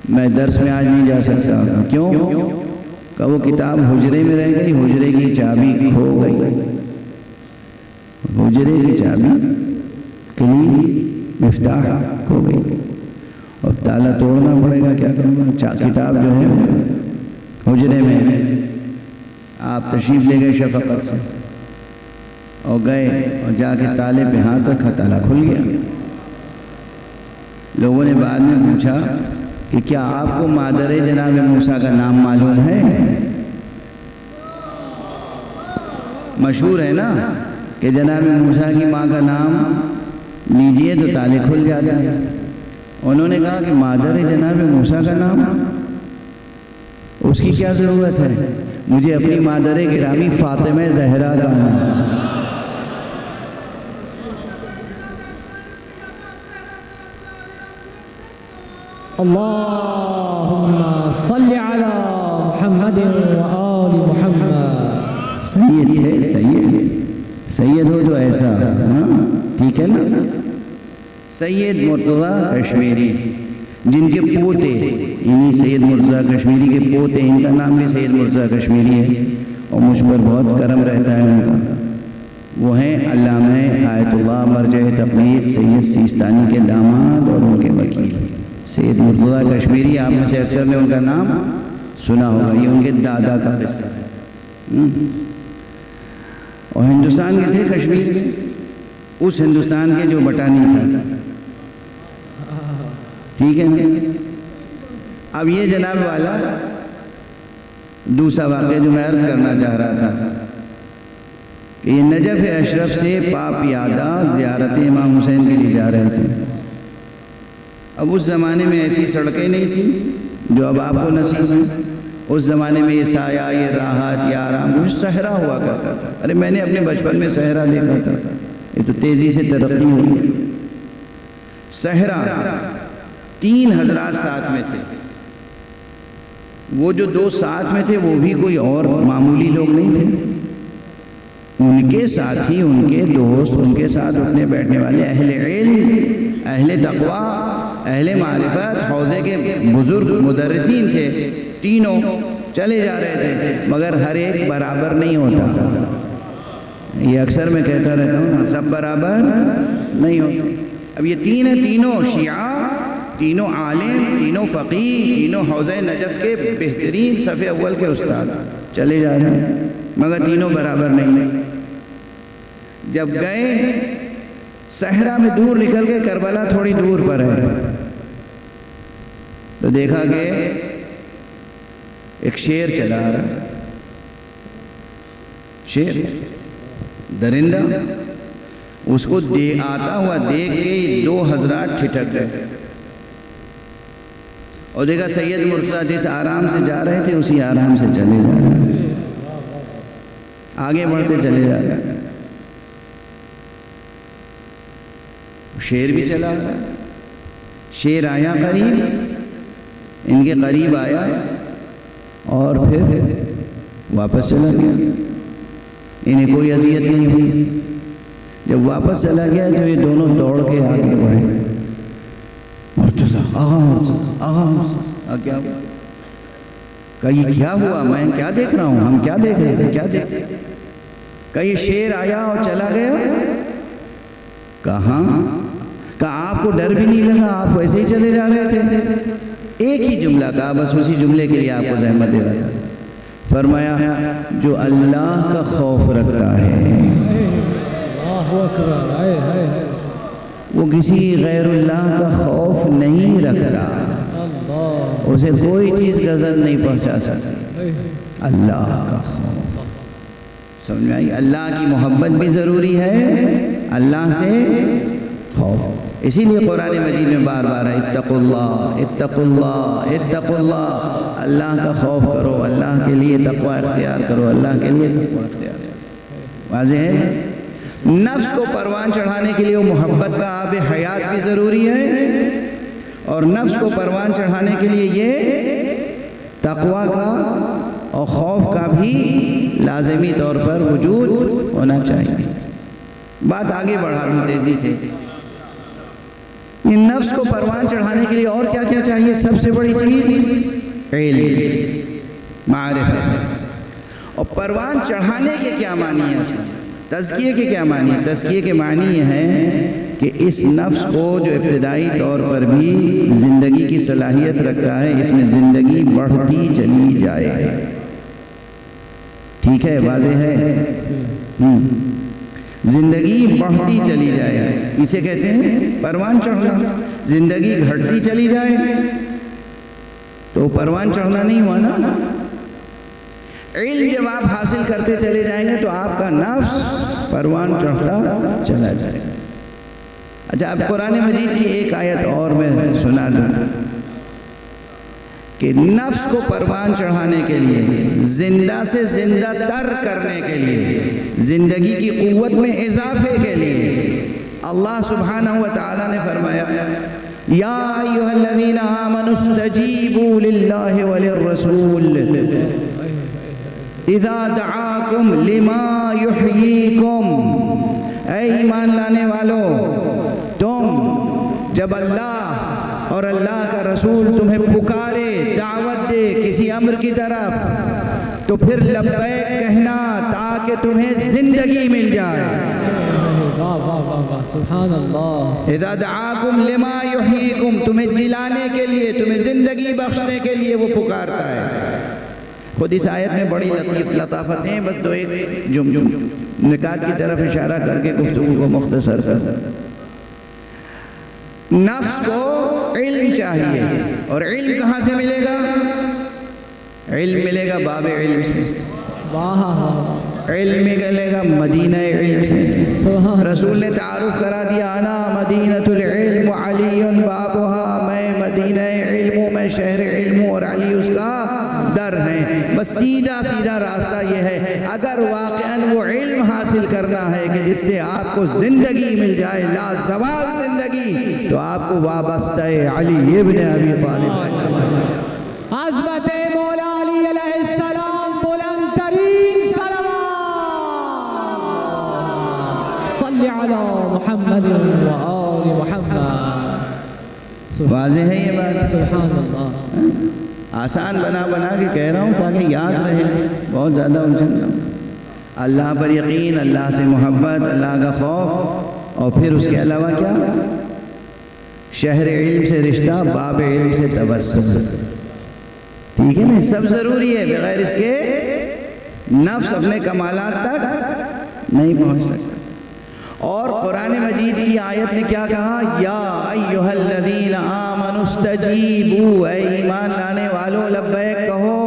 میں درس میں آج نہیں جا سکتا. کیوں؟ کہ وہ کتاب حجرے میں رہ گئی, حجرے کی چابی کھو گئی. حجرے کی چابی کلید مفتاح کھو گئی. اب تالا توڑنا پڑے گا, کیا کروں گا. کتاب جو ہے حجرے میں. آپ تشریف لے گئے شفقت سے اور گئے اور جا کے تالے پہ ہاتھ رکھا, تالا کھل گیا. لوگوں نے بعد میں پوچھا کہ کیا آپ کو مادر جناب موسیٰ کا نام معلوم ہے؟ مشہور ہے نا کہ جناب موسیٰ کی ماں کا نام لیجئے تو تالے کھل جاتے ہیں. انہوں نے کہا کہ مادر جناب موسیٰ کا نام, اس کی کیا ضرورت ہے, مجھے اپنی مادر گرامی فاطمہ زہرا کا نام. اللهم صل على محمد وآل محمد. سید ہے, سید ہو جو ایسا, ٹھیک ہے نا. سید مرتضیٰ کشمیری جن کے پوتے, انہی سید مرتضیٰ کشمیری کے پوتے, ان کا نام بھی سید مرتضیٰ کشمیری ہے اور مجھ پر بہت کرم رہتا ہے ان کا. وہ ہیں علامہ آیت اللہ مرجع تقلید سید سیستانی کے داماد اور ان کے وکیل سید مرتضیٰ کشمیری. آپ میں سے اکثر نے ان کا نام سنا ہوگا, یہ ان کے دادا کا قصہ ہے. اور ہندوستان کے تھے کشمیر میں, اس ہندوستان کے جو بٹانی تھا, ٹھیک ہے نا. اب یہ جناب والا دوسرا واقعہ جو میں عرض کرنا چاہ رہا تھا کہ یہ نجف اشرف سے پاپ یادہ زیارت امام حسین کے لیے جا رہے تھے. اب اس زمانے میں ایسی سڑکیں نہیں تھیں جو اب آپ کو نصیب ہیں. اس زمانے میں یہ سایہ, یہ راحت, یہ آرام, کچھ صحرا ہوا کرتا تھا. ارے میں نے اپنے بچپن میں صحرا دیکھا تھا, یہ تو تیزی سے ترقی ہوئی. صحرا 3 حضرات ساتھ میں تھے. وہ جو 2 ساتھ میں تھے وہ بھی کوئی اور معمولی لوگ نہیں تھے. ان کے ساتھی, ان کے دوست, ان کے ساتھ اٹھنے بیٹھنے والے اہل علم, اہل تقوی, اہل معرفت, حوزے کے بزرگ مدرسین تھے. تینوں چلے جا رہے تھے مگر ہر ایک برابر نہیں ہوتا. یہ اکثر میں کہتا رہتا ہوں, سب برابر نہیں ہوتا. اب یہ تین ہیں, تینوں شیعہ, تینوں عالم, تینوں فقیہ, تینوں حوزہ نجف کے بہترین صف اول کے استاد, چلے جا رہے ہیں مگر تینوں برابر نہیں. جب گئے صحرا میں دور نکل کے, کربلا تھوڑی دور پر ہے, تو دیکھا کہ ایک شیر چلا رہا ہے. شیر درندہ, اس کو آتا ہوا دیکھ کے 2 حضرات ٹھٹک گئے اور دیکھا سید مرتضیٰ جس آرام سے جا رہے تھے اسی آرام سے چلے جا رہے ہیں, آگے بڑھتے چلے جا رہے ہیں. شیر بھی چلا رہا ہے. شیر آیا قریب, ان کے قریب آیا اور پھر واپس چلا گیا. انہیں کوئی اذیت نہیں ہوئی. جب واپس چلا گیا تو یہ دونوں دوڑ کے آگے بڑھے. مرتضیٰ کیا ہوا؟ کہا یہ کیا ہوا؟ میں کیا دیکھ رہا ہوں؟ ہم کیا دیکھ رہے تھے؟ کیا دیکھ رہے تھے؟ کہا یہ شیر آیا اور چلا گیا۔ کہاں؟ کہا آپ کو ڈر بھی نہیں لگا، آپ ویسے ہی چلے جا رہے تھے؟ ایک ہی جملہ کہا، بس اسی جملے کے لیے آپ کو زحمت دے رہا تھا۔ فرمایا جو اللہ کا خوف رکھتا ہے وہ کسی غیر اللہ کا خوف نہیں رکھتا، اسے کوئی چیز غضب نہیں پہنچا سکتی۔ اللہ کا خوف، سمجھ میں آئی؟ اللہ کی محبت بھی ضروری ہے، اللہ سے خوف۔ اسی لیے قرآن مجید میں بار بار اتقوا اللہ اتقوا اللہ اتقوا اللہ، اللہ کا خوف کرو، اللہ کے لیے تقوی اختیار کرو، اللہ کے لیے تقوی اختیار کرو۔ واضح ہے؟ نفس کو پروان چڑھانے کے لیے وہ محبت کا آب حیات بھی ضروری ہے، اور نفس کو پروان چڑھانے کے لیے یہ تقوی کا اور خوف کا بھی لازمی طور پر وجود ہونا چاہیے۔ بات آگے بڑھا دوں تیزی سے۔ ان نفس کو پروان چڑھانے کے لیے اور کیا کیا چاہیے؟ سب سے بڑی چیز علم، معرفت۔ اور پروان چڑھانے کے کیا معنی ہے؟ تزکیے کے کیا معنی ہے؟ تزکیے کے معنی یہ ہے کہ اس نفس کو جو ابتدائی طور پر بھی زندگی کی صلاحیت رکھتا ہے، اس میں زندگی بڑھتی چلی جائے۔ ٹھیک ہے؟ واضح ہے؟ زندگی بڑھتی چلی جائے، اسے کہتے ہیں پروان چڑھنا۔ زندگی گھٹتی چلی جائے تو پروان چڑھنا نہیں ہوا نا۔ علم جب آپ حاصل کرتے چلے جائیں گے تو آپ کا نفس پروان چڑھتا چلا جائے گا۔ اچھا، اب قرآن مجید کی ایک آیت اور میں سنا دوں کہ نفس کو پروان چڑھانے کے لیے، زندہ سے زندہ تر کرنے کے لیے، زندگی کی قوت میں اضافے کے لیے اللہ سبحانہ و تعالی نے فرمایا یا ایھا الذین آمنوا استجیبوا للہ وللرسول اذا دعاکم لما یحییکم۔ اے ایمان لانے والو، تم جب اللہ اور اللہ کا رسول تمہیں پکارے، دعوت دے کسی امر کی طرف، تو پھر لبیک کہنا تاکہ تمہیں زندگی مل جائے۔ سبحان اللہ۔ اذا دعاکم لما یحییکم، تمہیں جلانے کے لیے، تمہیں زندگی بخشنے کے لیے وہ پکارتا ہے۔ خود اس آیت میں بڑی لطافت ہیں، بس دو ایک نکات کی طرف اشارہ کر کے گفتگو کو مختصر کر۔ نفس کو علم چاہیے، اور علم کہاں سے ملے گا؟ علم ملے گا باب علم سے، علم ملے گا مدینہ علم سے۔ رسول نے تعارف کرا دیا، انا مدینۃ العلم علی بابها، میں مدینہ علم ہوں، میں شہر علم ہوں، اور علی اس کا در ہے۔ بس سیدھا سیدھا راستہ یہ ہے، اگر واقعاً وہ علم حاصل کرنا ہے کہ جس سے آپ کو زندگی مل جائے، لا زوال زندگی، تو آپ کو وابستہ علی ابن ابی طالب۔ عظمت مولا علی علیہ السلام، بلند ترین صلوات، صلی علی محمد و آل محمد۔ واضح ہے یہ بات؟ سبحان اللہ۔ آسان بنا بنا کے کہہ رہا ہوں تاکہ یاد رہے، بہت زیادہ الجھن نہ۔ اللہ پر یقین، اللہ سے محبت، اللہ کا خوف، اور پھر اس کے علاوہ کیا؟ شہر علم سے رشتہ، باب علم سے تبسم۔ ٹھیک ہے نا؟ سب ضروری ہے، بغیر اس کے نفس اپنے کمالات تک نہیں پہنچ سکتا۔ اور قرآن مجید کی آیت نے کیا کہا؟ یا ایھا الذین آمنوا استجیبوا، اے ایمان لانے والو لبیک کہو،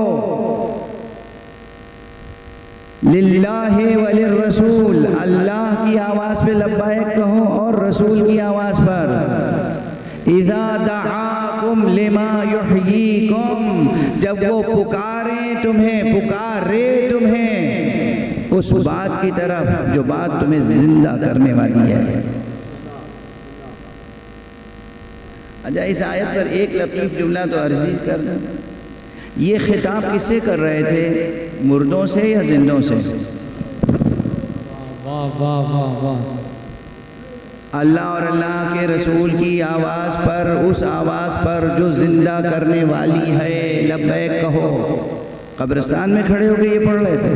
للہ وللرسول، اللہ کی آواز پہ لبیک کہو اور رسول کی آواز پر، اذا دعاکم لما یحییکم، جب وہ پکارے تمہیں اس بات کی طرف جو بات تمہیں زندہ کرنے والی ہے۔ اچھا، اس آیت پر ایک لطیف جملہ تو عرضی کر دیں، یہ خطاب کس سے کر رہے تھے؟ مردوں سے یا زندوں سے؟ واہ واہ واہ واہ۔ اللہ اور اللہ کے رسول کی آواز پر، اس آواز پر جو زندہ کرنے والی ہے، لبیک کہو۔ قبرستان میں کھڑے ہو کے یہ پڑھ رہے تھے،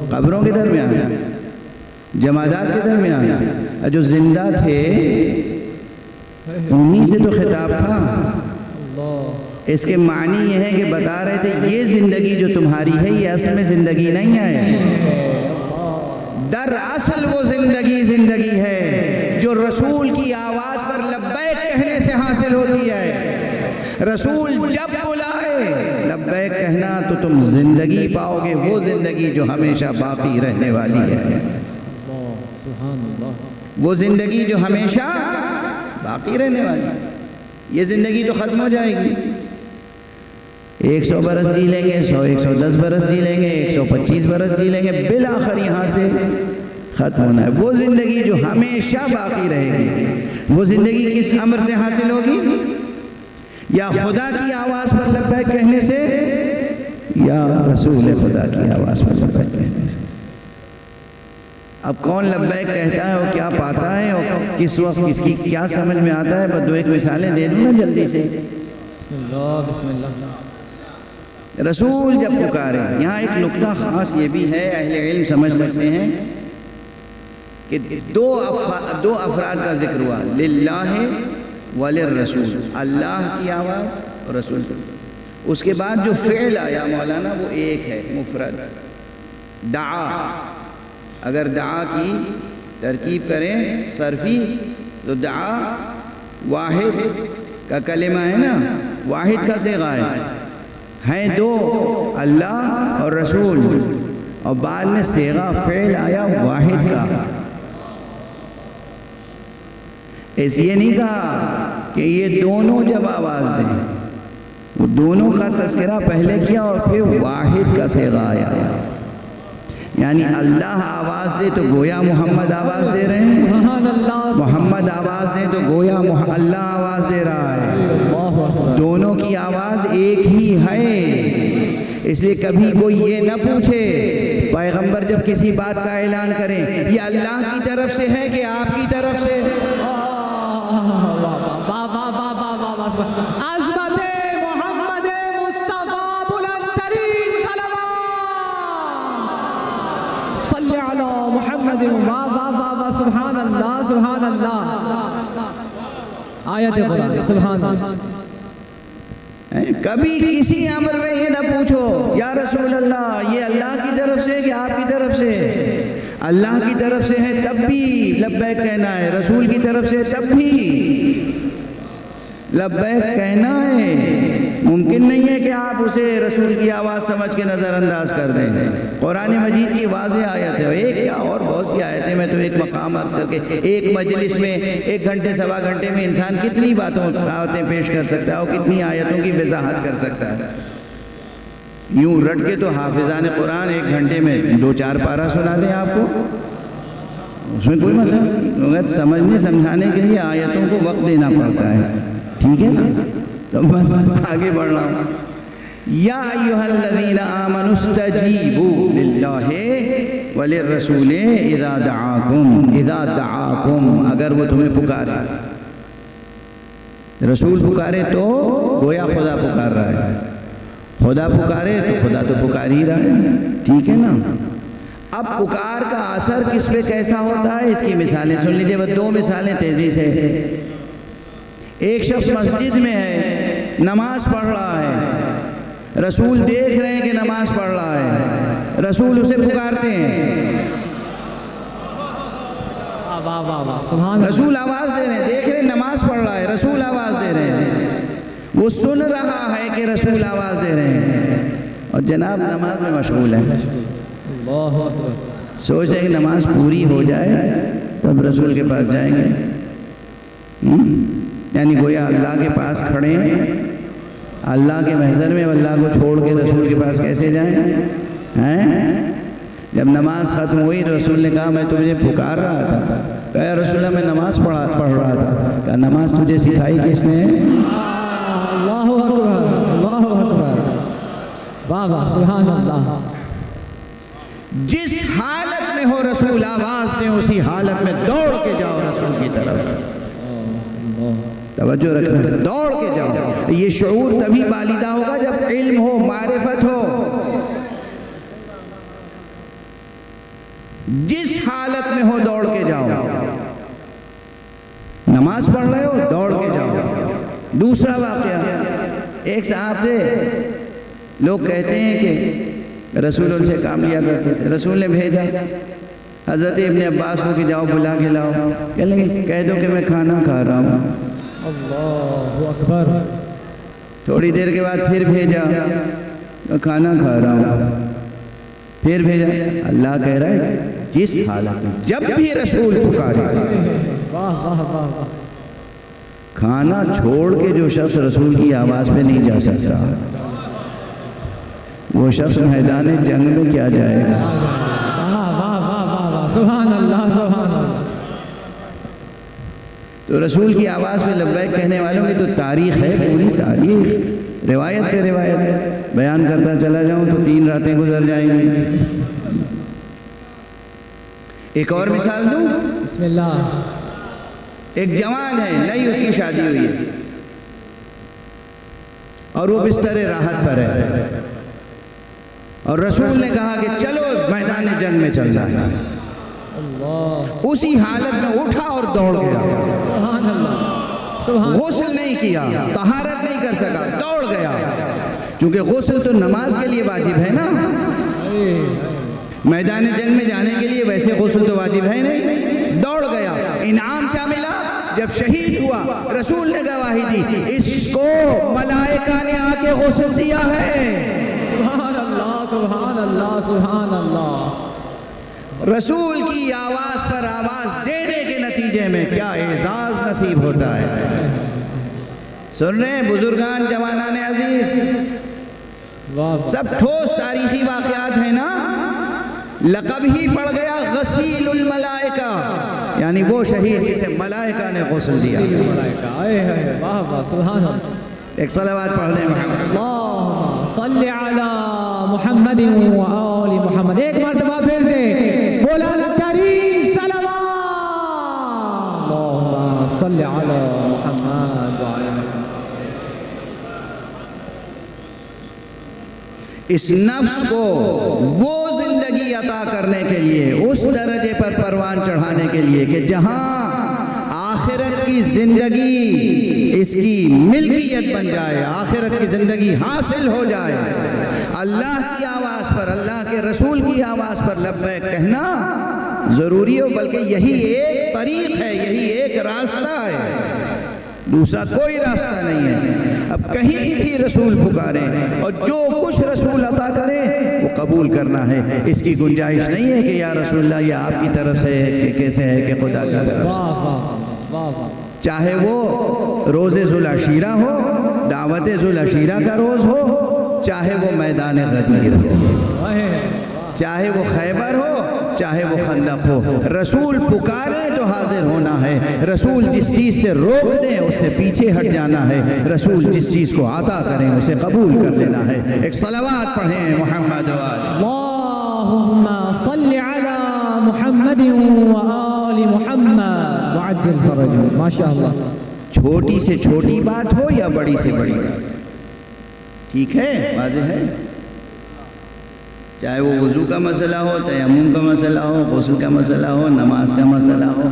قبروں کے درمیان، جمادات کے درمیان، جو زندہ تھے انہی سے تو خطاب تھا۔ اس کے معنی یہ ہے کہ بتا رہے تھے یہ زندگی جو تمہاری ہے یہ اصل میں زندگی نہیں ہے، دراصل وہ زندگی ہے جو رسول کی آواز پر لبیک کہنے سے حاصل ہوتی ہے۔ رسول جب بلائے لبیک کہنا تو تم زندگی پاؤ گے، وہ زندگی جو ہمیشہ باقی رہنے والی ہے، وہ زندگی جو ہمیشہ باقی رہنے والی ہے۔ یہ زندگی تو ختم ہو جائے گی، 100 برس جی لیں گے، 110 برس جی لیں گے، 125 برس جی لیں گے، بالآخر یہاں سے ختم ہونا ہے۔ وہ زندگی جو ہمیشہ باقی رہے گی، وہ زندگی کس امر سے حاصل ہوگی؟ یا خدا کی آواز پر لبیک کہنے سے، یا رسول خدا کی آواز پر لبیک کہنے سے۔ اب کون لبیک کہتا ہے اور کیا پاتا ہے اور کس وقت کس کی کیا سمجھ میں آتا ہے، بس 2-1 مثالیں دے دوں نا جلدی سے۔ بسم اللہ۔ رسول جب پکارے، یہاں ایک نکتہ خاص یہ بھی ہے، اہل علم سمجھ سکتے ہیں کہ دو افراد کا ذکر ہوا، للہ وللرسول، اللہ کی آواز اور رسول کی۔ اس کے بعد جو فعل آیا مولانا وہ ایک ہے، مفرد، دعا۔ اگر دعا کی ترکیب کریں صرفی تو دعا واحد کا کلمہ ہے نا، واحد کا صیغہ ہے دو، اللہ اور رسول، اور بعد میں صیغہ فعل آیا واحد کا۔ اس یہ نہیں کہا کہ یہ دونوں جب آواز دیں، وہ دونوں کا تذکرہ پہلے کیا اور پھر واحد کا صیغہ آیا، یعنی اللہ آواز دے تو گویا محمد آواز دے رہے ہیں، محمد آواز دے تو گویا اللہ آواز دے رہا ہے، دونوں کی آواز ایک ہی ہے۔ اس لیے کبھی کوئی یہ نہ پوچھے پیغمبر جب کسی بات کا اعلان کریں یہ اللہ کی طرف سے ہے کہ آپ کی طرف سے، عظمت محمد مصطفیٰ بلند ترین صلوات، صلی علی محمد، واہ واہ واہ واہ، سبحان اللہ سبحان اللہ، آیت قرآن سبحان اللہ۔ کبھی کسی امر میں یہ نہ پوچھو یا رسول اللہ یہ اللہ کی طرف سے کہ آپ کی طرف سے، اللہ کی طرف سے ہے تب بھی لبیک کہنا ہے، رسول کی طرف سے تب بھی لبیک کہنا ہے۔ ممکن نہیں ہے کہ آپ اسے رسول کی آواز سمجھ کے نظر انداز کر دیں۔ قرآن مجید کی واضح آیت ہے، ایک یا اور بہت سی آیتیں، میں تو ایک مقام عرض کر کے ایک مجلس میں 1 گھنٹے سوا گھنٹے میں انسان کتنی باتیں پیش کر سکتا ہے اور کتنی آیتوں کی وضاحت کر سکتا ہے۔ یوں رٹ کے تو حافظان قرآن 1 گھنٹے میں 2-4 پارہ سنا دیں آپ کو، اس میں کوئی مسئلہ نہیں، سمجھنے سمجھانے کے لیے آیتوں کو وقت دینا پڑتا ہے، ٹھیک ہے نا؟ تو بس آگے بڑھ رہا ہوں۔ یا ایھا الذین آمنوا استجیبوا للہ وللرسول اذا دعاکم، اگر وہ تمہیں پکارے، رسول پکارے تو گویا خدا پکار رہا ہے، خدا پکارے تو خدا تو پکار ہی رہا ہے، ٹھیک ہے نا؟ اب پکار کا اثر کس پہ کیسا ہوتا ہے اس کی مثالیں سن لیجئے، بس 2 مثالیں تیزی سے۔ ایک شخص مسجد میں ہے، نماز پڑھ رہا ہے، رسول دیکھ رہے ہیں کہ نماز پڑھ رہا ہے، رسول اسے پکارتے ہیں، رسول آواز دے رہے ہیں، دیکھ رہے ہیں نماز پڑھ رہا ہے، رسول آواز دے رہے ہیں، وہ سن رہا ہے کہ رسول آواز دے رہے ہیں، اور جناب نماز میں مشغول ہے، سوچ رہے کہ نماز پوری ہو جائے تب رسول کے پاس جائیں گے، یعنی گویا اللہ کے پاس کھڑے ہیں، اللہ کے محضر میں اللہ کو چھوڑ کے رسول کے پاس کیسے جائیں؟ جب نماز ختم ہوئی رسول نے کہا میں تجھے پکار رہا تھا، کہا رسول اللہ میں نماز پڑھ رہا تھا، کہا نماز تجھے سکھائی کس نے؟ اللہ اکبر اللہ اکبر، واہ واہ سبحان اللہ۔ جس حالت میں ہو رسول آواز دیں اسی حالت میں دوڑ کے جاؤ رسول کی طرف. توجہ رکھنا, دوڑ کے جاؤ. یہ شعور تبھی بالیدہ ہوگا جب علم ہو, معرفت ہو. جس حالت میں ہو دوڑ کے جاؤ. نماز پڑھ رہے ہو دوڑ کے جاؤ. دوسرا واقعہ, ایک صاحب تھے, لوگ کہتے ہیں کہ رسول ان سے کام لیا کرتے تھے. رسول نے بھیجا حضرت ابن عباس کو کہ جاؤ بلا کے لاؤ. کہنے لگے کہہ دو کہ میں کھانا کھا رہا ہوں. اللہ اکبر. تھوڑی دیر کے بعد پھر بھیجا, میں کھانا کھا رہا ہوں. پھر بھیجا. اللہ کہہ رہا ہے جس حالت میں جب بھی رسول پکارے, واہ واہ واہ واہ. کھانا چھوڑ کے جو شخص رسول کی آواز پہ نہیں جا سکتا وہ شخص میدان جنگ میں کیا جائے گا. واہ واہ واہ واہ واہ. سبحان اللہ سبحان اللہ. تو رسول کی آواز پہ لبیک کہنے والوں کی تو تاریخ ہے, پوری تاریخ, روایت پہ روایت ہے. بیان کرتا چلا جاؤں تو 3 راتیں گزر جائیں گی. ایک اور مثال دوں. بسم اللہ. ایک جوان ہے, نئی اس کی شادی ہوئی ہے اور وہ بستر راحت پر ہے, اور رسول نے کہا کہ چلو میدان جنگ میں چل جائیں. اللہ. اسی حالت میں اٹھا اور دوڑ گیا. سبحان اللہ سبحان. غسل نہیں کیا, طہارت نہیں کر سکا, دوڑ گیا. چونکہ غسل تو نماز کے لیے واجب ہے نا, میدان جنگ میں جانے کے لیے ویسے غسل تو واجب ہے نہیں. دوڑ گیا. انعام کیا ملا جب شہید ہوا؟ رسول نے گواہی دی اس کو ملائکہ نے آ کے غسل دیا ہے. سبحان اللہ سبحان اللہ سبحان اللہ. رسول کی آواز پر آواز دینے کے نتیجے میں کیا اعزاز نصیب ہوتا ہے. سن رہے ہیں بزرگان جوانان عزیز, سب ٹھوس تاریخی واقعات ہیں نا. لقب ہی پڑ گیا غسیل الملائکہ, یعنی وہ شہید جسے ملائکہ نے غسل دیا. واہ واہ سبحان اللہ. ایک صلوات پڑھ دیں محمد. اللہم صلی علی محمد و آل محمد. ایک مرتبہ پھر سے بولا کریم صلوات. اللہم صلی علی محمد و آل محمد. اس نفس کو وہ زندگی عطا کرنے کے لیے, اس درجے پر پروان چڑھانے کے لیے کہ جہاں آخرت کی زندگی اس کی ملکیت بن جائے, آخرت کی زندگی حاصل ہو جائے. اللہ کی آواز پر, اللہ کے رسول کی آواز پر لبیک کہنا ضروری ہو, بلکہ یہی ایک طریق ہے, یہی ایک راستہ ہے, دوسرا کوئی راستہ نہیں ہے. اب کہیں بھی رسول پکاریں اور جو کچھ رسول عطا کرے وہ قبول کرنا ہے. اس کی گنجائش نہیں ہے کہ یا رسول اللہ یہ آپ کی طرف سے ہے کہ کیسے ہے کہ خدا کی طرف سے. چاہے وہ روز ذوالعشیرہ ہو, دعوت ذوالعشیرہ کا روز ہو, چاہے وہ میدان غدیر ہو, چاہے وہ خیبر ہو, چاہے وہ خندق ہو, رسول پکارے تو حاضر ہونا ہے. رسول جس چیز سے روک دیں اس سے پیچھے ہٹ جانا ہے. رسول جس چیز کو عطا کریں اسے قبول کر لینا ہے. ایک صلوات پڑھیں محمد و آل. اللہم صلی علی محمد و آل محمد وعجل فرجهم. ماشاءاللہ. چھوٹی سے چھوٹی بات ہو یا بڑی سے بڑی بات, ٹھیک ہے, واضح ہے. چاہے وہ وضو کا مسئلہ ہو, تیمم کا مسئلہ ہو, غسل کا مسئلہ ہو, نماز کا مسئلہ ہو,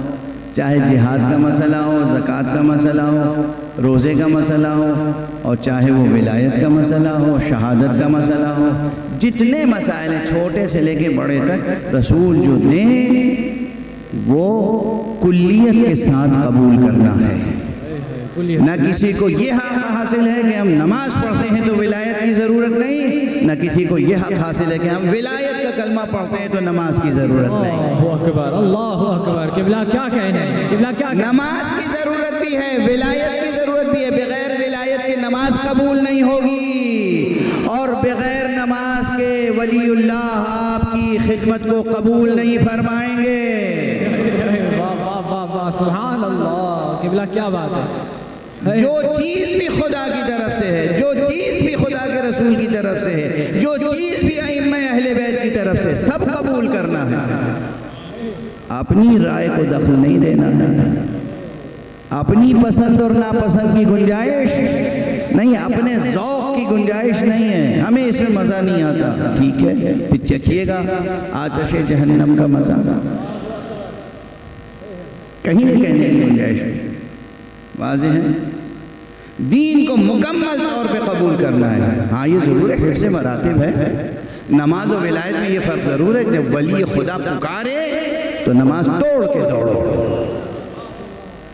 چاہے جہاد کا مسئلہ ہو, زکوٰۃ کا مسئلہ ہو, روزے کا مسئلہ ہو, اور چاہے وہ ولایت کا مسئلہ ہو, شہادت کا مسئلہ ہو, جتنے مسائل چھوٹے سے لے کے بڑے تک رسول جو دیں وہ کلیت کے ساتھ قبول کرنا ہے. نہ کسی کو یہ حق حاصل ہے کہ ہم نماز پڑھتے ہیں تو ولایت کی ضرورت نہیں, نہ کسی کو یہ حق حاصل ہے کہ ہم ولایت کا کلمہ پڑھتے ہیں تو نماز کی ضرورت نہیں. اللہ اکبر اللہ اکبر. قبلہ کیا کہنا ہے, قبلہ کیا کہنا ہے. نماز کی ضرورت بھی ہے, ولایت کی ضرورت بھی ہے. بغیر ولایت کے نماز قبول نہیں ہوگی, اور بغیر نماز کے ولی اللہ آپ کی خدمت کو قبول نہیں فرمائیں گے. واہ واہ واہ واہ سبحان اللہ. قبلہ کیا بات ہے. جو چیز بھی خدا کی طرف سے ہے، جو چیز بھی خدا کے رسول کی طرف سے ہے، جو چیز بھی ائمہ اہل بیت کی طرف سے، سب قبول کرنا ہے۔ اپنی رائے کو دخل نہیں دینا ہے، اپنی پسند اور ناپسند کی گنجائش نہیں، اپنے ذوق کی گنجائش نہیں ہے، ہمیں اس میں مزہ نہیں آتا، ٹھیک ہے، پھر چکھیے گا آتش جہنم کا مزہ، کہیں بھی کہنے کی گنجائش نہیں۔ واضح ہے، دین کو مکمل طور پہ قبول کرنا ہے۔ ہاں یہ ضرور ہے، حفظ مراتب ہے، نماز و ولایت میں یہ فرق ضرور ہے، جب ولی خدا پکارے تو نماز توڑ کے دوڑو،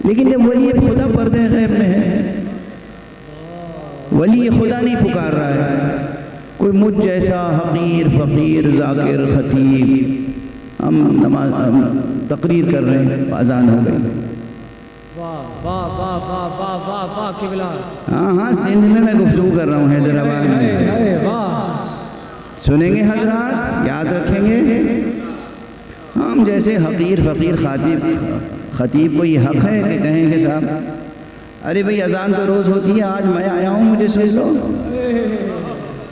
لیکن جب ولی خدا پردے غیب میں ہے، ولی خدا نہیں پکار رہا ہے، کوئی مجھ جیسا حقیر فقیر ذاکر خطیب، ہم نماز تقریر کر رہے ہیں، اذان ہو گئی، واہ واہ واہ واہ واہ واہ واہ قبلہ، ہاں سندھ میں گفتگو کر رہا ہوں، حیدرآباد میں، واہ، سنیں گے حضرات، یاد رکھیں گے، ہم جیسے حقیر فقیر خطیب کو یہ حق ہے کہ کہیں گے صاحب ارے بھئی اذان تو روز ہوتی ہے، آج میں آیا ہوں مجھے سن لو،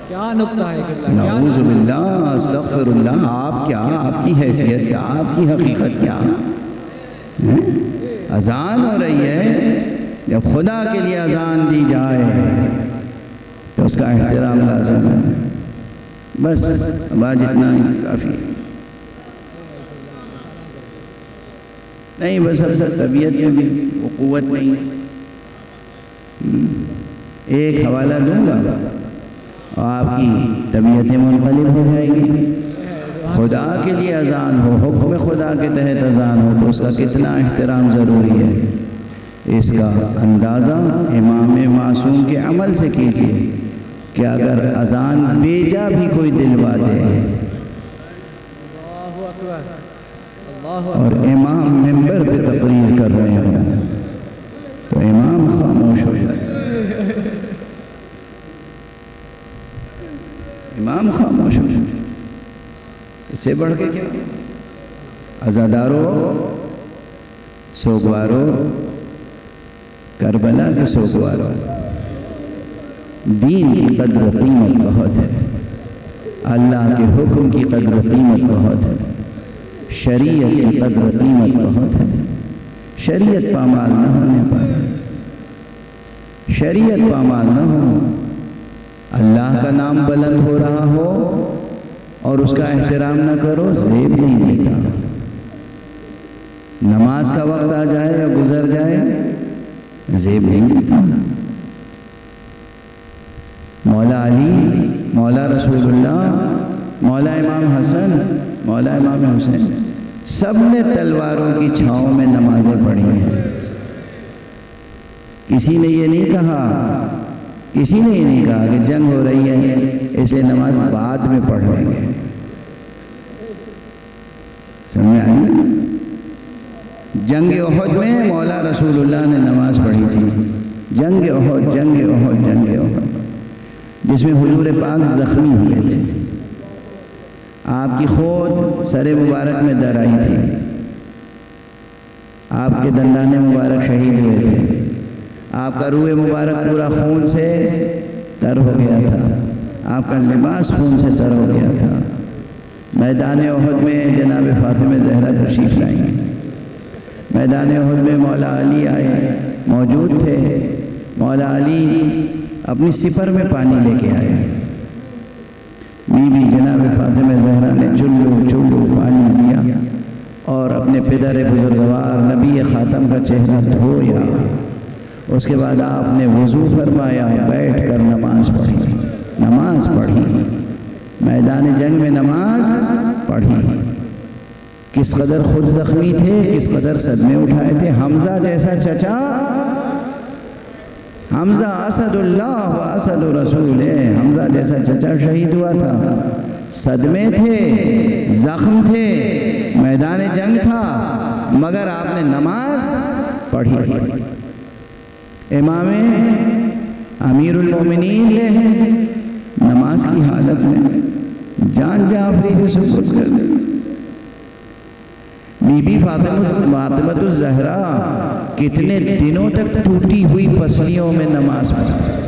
کیا نکتہ ہے قبلہ، نعوذ باللہ استغفر اللہ، آپ کیا، آپ کی حیثیت کیا، آپ کی حقیقت کیا، اذان ہو رہی ہے، جب خدا کے لیے اذان دی جائے تو اس کا احترام لازم ہے، بس آج اتنا ہی کافی، نہیں بس اکثر طبیعت میں بھی وہ قوت نہیں، ایک حوالہ دوں گا اور آپ کی طبیعتیں منقلب ہو جائیں گی۔ خدا کے لیے اذان ہو، حکم خدا کے تحت اذان ہو تو اس کا کتنا احترام ضروری ہے، اس کا اندازہ امام معصوم کے عمل سے کیجیے کہ اگر اذان بیجا بھی کوئی دلوا دے اور امام منبر پہ تقریر کر رہے ہوں تو امام خاموش ہو جائے، امام خاموش ہو جائے، اس سے بڑھ کے کیا؟ عزادارو، سوگوارو، کربلا کے سوگوارو، دین کی قدر و قیمت بہت ہے، اللہ کے حکم کی قدر و قیمت بہت ہے، شریعت کی قدر و قیمت بہت ہے، شریعت پامال نہ ہونے پر، شریعت پامال نہ ہو، اللہ کا نام بلند ہو رہا ہو اور اس کا احترام نہ کرو، زیب نہیں دیتا، نماز کا وقت آ جائے یا گزر جائے زیب نہیں دیتا۔ مولا علی، مولا رسول اللہ، مولا امام حسن، مولا امام حسین، سب نے تلواروں کی چھاؤں میں نمازیں پڑھی ہیں، کسی نے یہ نہیں کہا، کسی نے یہ نہیں کہا کہ جنگ ہو رہی ہے اس لیے نماز بعد میں پڑھ لیں گے، سمجھ آئی؟ جنگ احد میں مولا رسول اللہ نے نماز پڑھی تھی، جنگ احد، جنگ احد، جنگ احد، جس میں حضور پاک زخمی ہوئے تھے، آپ کی خود سر مبارک میں در آئی تھی، آپ کے دندان مبارک شہید ہوئے تھے، آپ کا روح مبارک پورا خون سے تر ہو گیا تھا، آپ کا لباس خون سے تر ہو گیا تھا، میدان احد میں جناب فاطمہ زہرا تشریف لائیں، میدان احد میں مولا علی آئے، موجود تھے، مولا علی اپنی سپر میں پانی لے کے آئے، بی بی جناب فاطمہ زہرا نے چلو پانی دیا اور اپنے پدر بزرگوار نبی خاتم کا چہرہ دھویا، اس کے بعد آپ نے وضو فرمایا، بیٹھ کر نماز پڑھی، میدان جنگ میں نماز پڑھی، کس قدر خود زخمی تھے، کس قدر صدمے اٹھائے تھے، حمزہ جیسا چچا، حمزہ اسد اللہ و اسد رسول ہے، حمزہ جیسا چچا شہید ہوا تھا، صدمے تھے، زخم تھے، میدان جنگ تھا، مگر آپ نے نماز پڑھی، امام امیر المومنین نے نماز کی حالت میں جان جعفری کو سپرد کر دی، بی بی فاطمہ الزہرا کتنے دنوں تک ٹوٹی ہوئی پسلیوں میں نماز پڑھتے.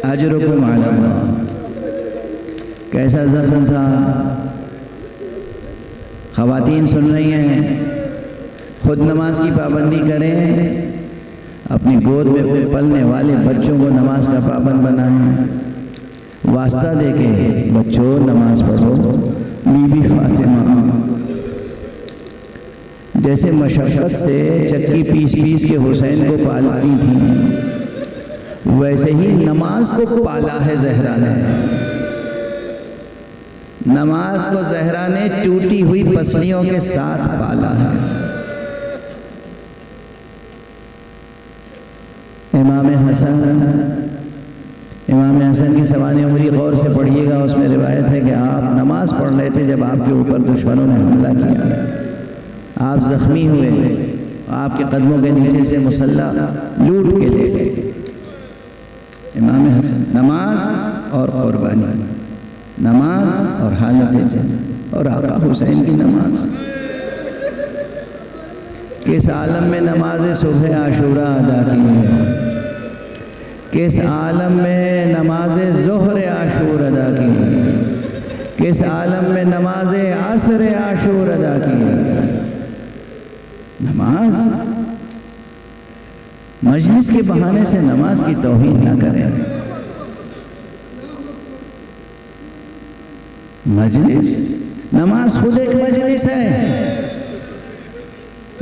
اجرکم علی اللہ. کیسا زخم تھا. خواتین سن رہی ہیں، خود نماز کی پابندی کریں، اپنی گود میں پلنے والے بچوں کو نماز کا پابند بنائیں. واسطہ دے کے بچوں نماز پڑھو. بی بی فاطمہ جیسے مشقت سے چکی پیس پیس کے حسین کو پالتی تھیں، ویسے ہی نماز کو پالا ہے زہرا نے. نماز کو زہرا نے ٹوٹی ہوئی پسلیوں کے ساتھ پالا ہے. امام حسن کی سوانح عمری غور سے پڑھیے گا. اس میں روایت ہے کہ آپ نماز پڑھ رہے تھے جب آپ کے اوپر دشمنوں نے حملہ کیا. آپ زخمی ہوئے، آپ کے قدموں کے نیچے سے مسلح لوٹ کے لے گئے. امام حسن نماز اور قربانی، نماز اور حالت جنگ، اور آقا حسین کی نماز. کس عالم میں نماز صبح عاشورہ ادا کی ہے، کس عالم میں نماز ظہر عاشور ادا کی ہے، کس عالم میں نماز عصر عاشور ادا کی ہے. نماز مجلس کے بہانے سے نماز کی توہین نہ کریں. مجلس، نماز خود ایک مجلس ہے.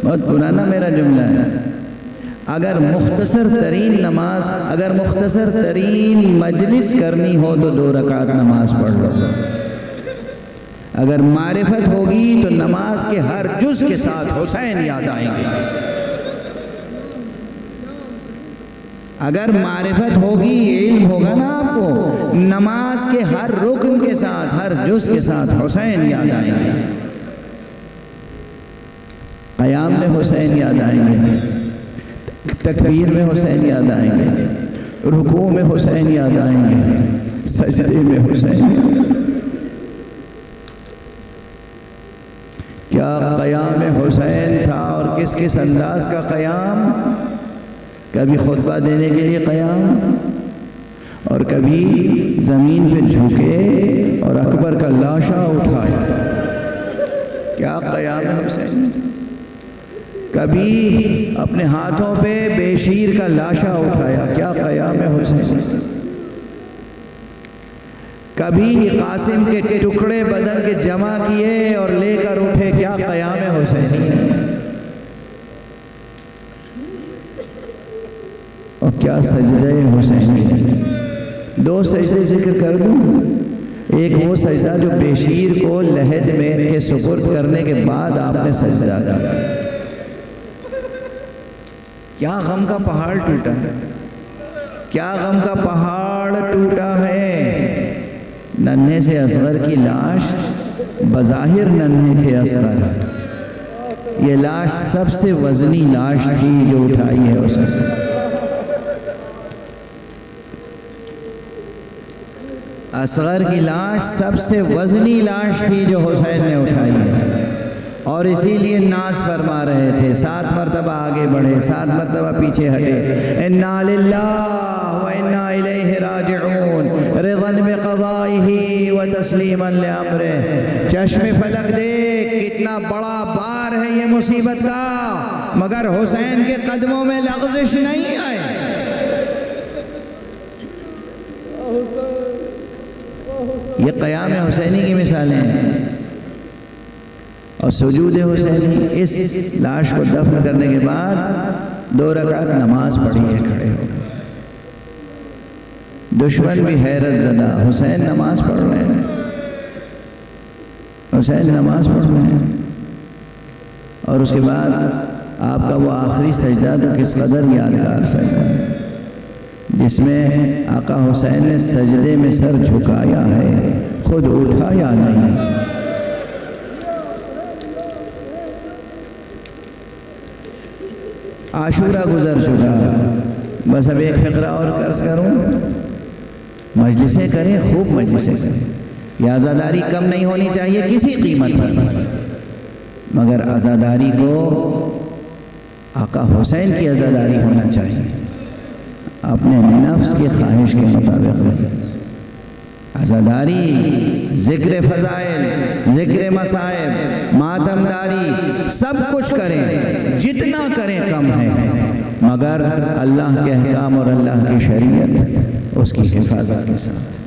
بہت پرانا میرا جملہ ہے. اگر مختصر ترین نماز، اگر مختصر ترین مجلس کرنی ہو تو 2 رکعت نماز پڑھ لو. اگر معرفت ہوگی تو نماز کے ہر جز کے ساتھ حسین یاد آئیں گے. اگر معرفت ہوگی، علم ہوگا نا آپ کو، نماز کے ہر رکن کے ساتھ، ہر جز کے ساتھ حسین یاد آئیں گے. قیام میں حسین یاد آئیں گے، تکبیر میں حسین یاد آئیں گے، رکوع میں حسین یاد آئیں گے، سجدے میں حسین یاد آئیں گے. کیا قیام حسین تھا، اور کس کس انداز کا قیام. کبھی خطبہ دینے کے لیے قیام، اور کبھی زمین پہ جھکے اور اکبر کا لاشا اٹھایا. کیا قیام حسین. کبھی اپنے ہاتھوں پہ بیشیر کا لاشا اٹھایا. کیا قیام حسین. کبھی قاسم کے ٹکڑے بدن کے جمع کیے اور لے کر اٹھے. کیا قیام حسین. اور کیا سجدہ حسین. 2 سجدے ذکر کر دوں. ایک وہ سجدہ جو بیشیر کو لحد میں کے سپرد کرنے کے بعد آپ نے سجدہ کیا. کیا غم کا پہاڑ ٹوٹا ہے، کیا غم کا پہاڑ ٹوٹا ہے. ننھے سے اصغر کی لاش، بظاہر ننھے تھے اصغر، یہ لاش سب سے وزنی لاش تھی جو اٹھائی ہے اس نے. اصغر کی لاش سب سے وزنی لاش تھی جو حسین نے اٹھائی ہے، اور اسی لیے ناز فرما رہے تھے. 7 مرتبہ آگے بڑھے، 7 مرتبہ پیچھے ہٹے. انا للہ و انا الیہ راجعون، رضا بقضائہ و تسلیما لامرہ. چشم فلک دیکھ کتنا بڑا بار ہے یہ مصیبت کا، مگر حسین کے قدموں میں لغزش نہیں آئے. یہ قیام حسینی کی مثالیں ہیں. اور سجود حسینی، اس لاش کو دفن کرنے کے بعد 2 رکعت نماز پڑھی ہے کھڑے ہو کر. دشمن بھی حیرت زدہ، حسین نماز پڑھ رہے ہیں، حسین نماز پڑھ رہے ہیں. اور اس کے بعد آپ کا وہ آخری سجدہ تو کس قدر یادگار سجدہ ہے، جس میں آقا حسین نے سجدے میں سر جھکایا ہے، خود اٹھایا نہیں. عاشورہ گزر چکا، بس اب ایک فقرہ اور عرض کروں. مجلسیں کریں، خوب مجلسیں کریں. یہ عزاداری کم نہیں ہونی چاہیے کسی قیمت پر، مگر عزاداری کو آقا حسین کی عزاداری ہونا چاہیے، اپنے نفس کی خواہش کے مطابق نہیں۔ عزاداری ذکر فضائل، ذکر مصائب، ماتمداری سب کچھ کریں، جتنا کریں کم ہے، مگر اللہ کے احکام اور اللہ کی شریعت اس کی حفاظت کے ساتھ۔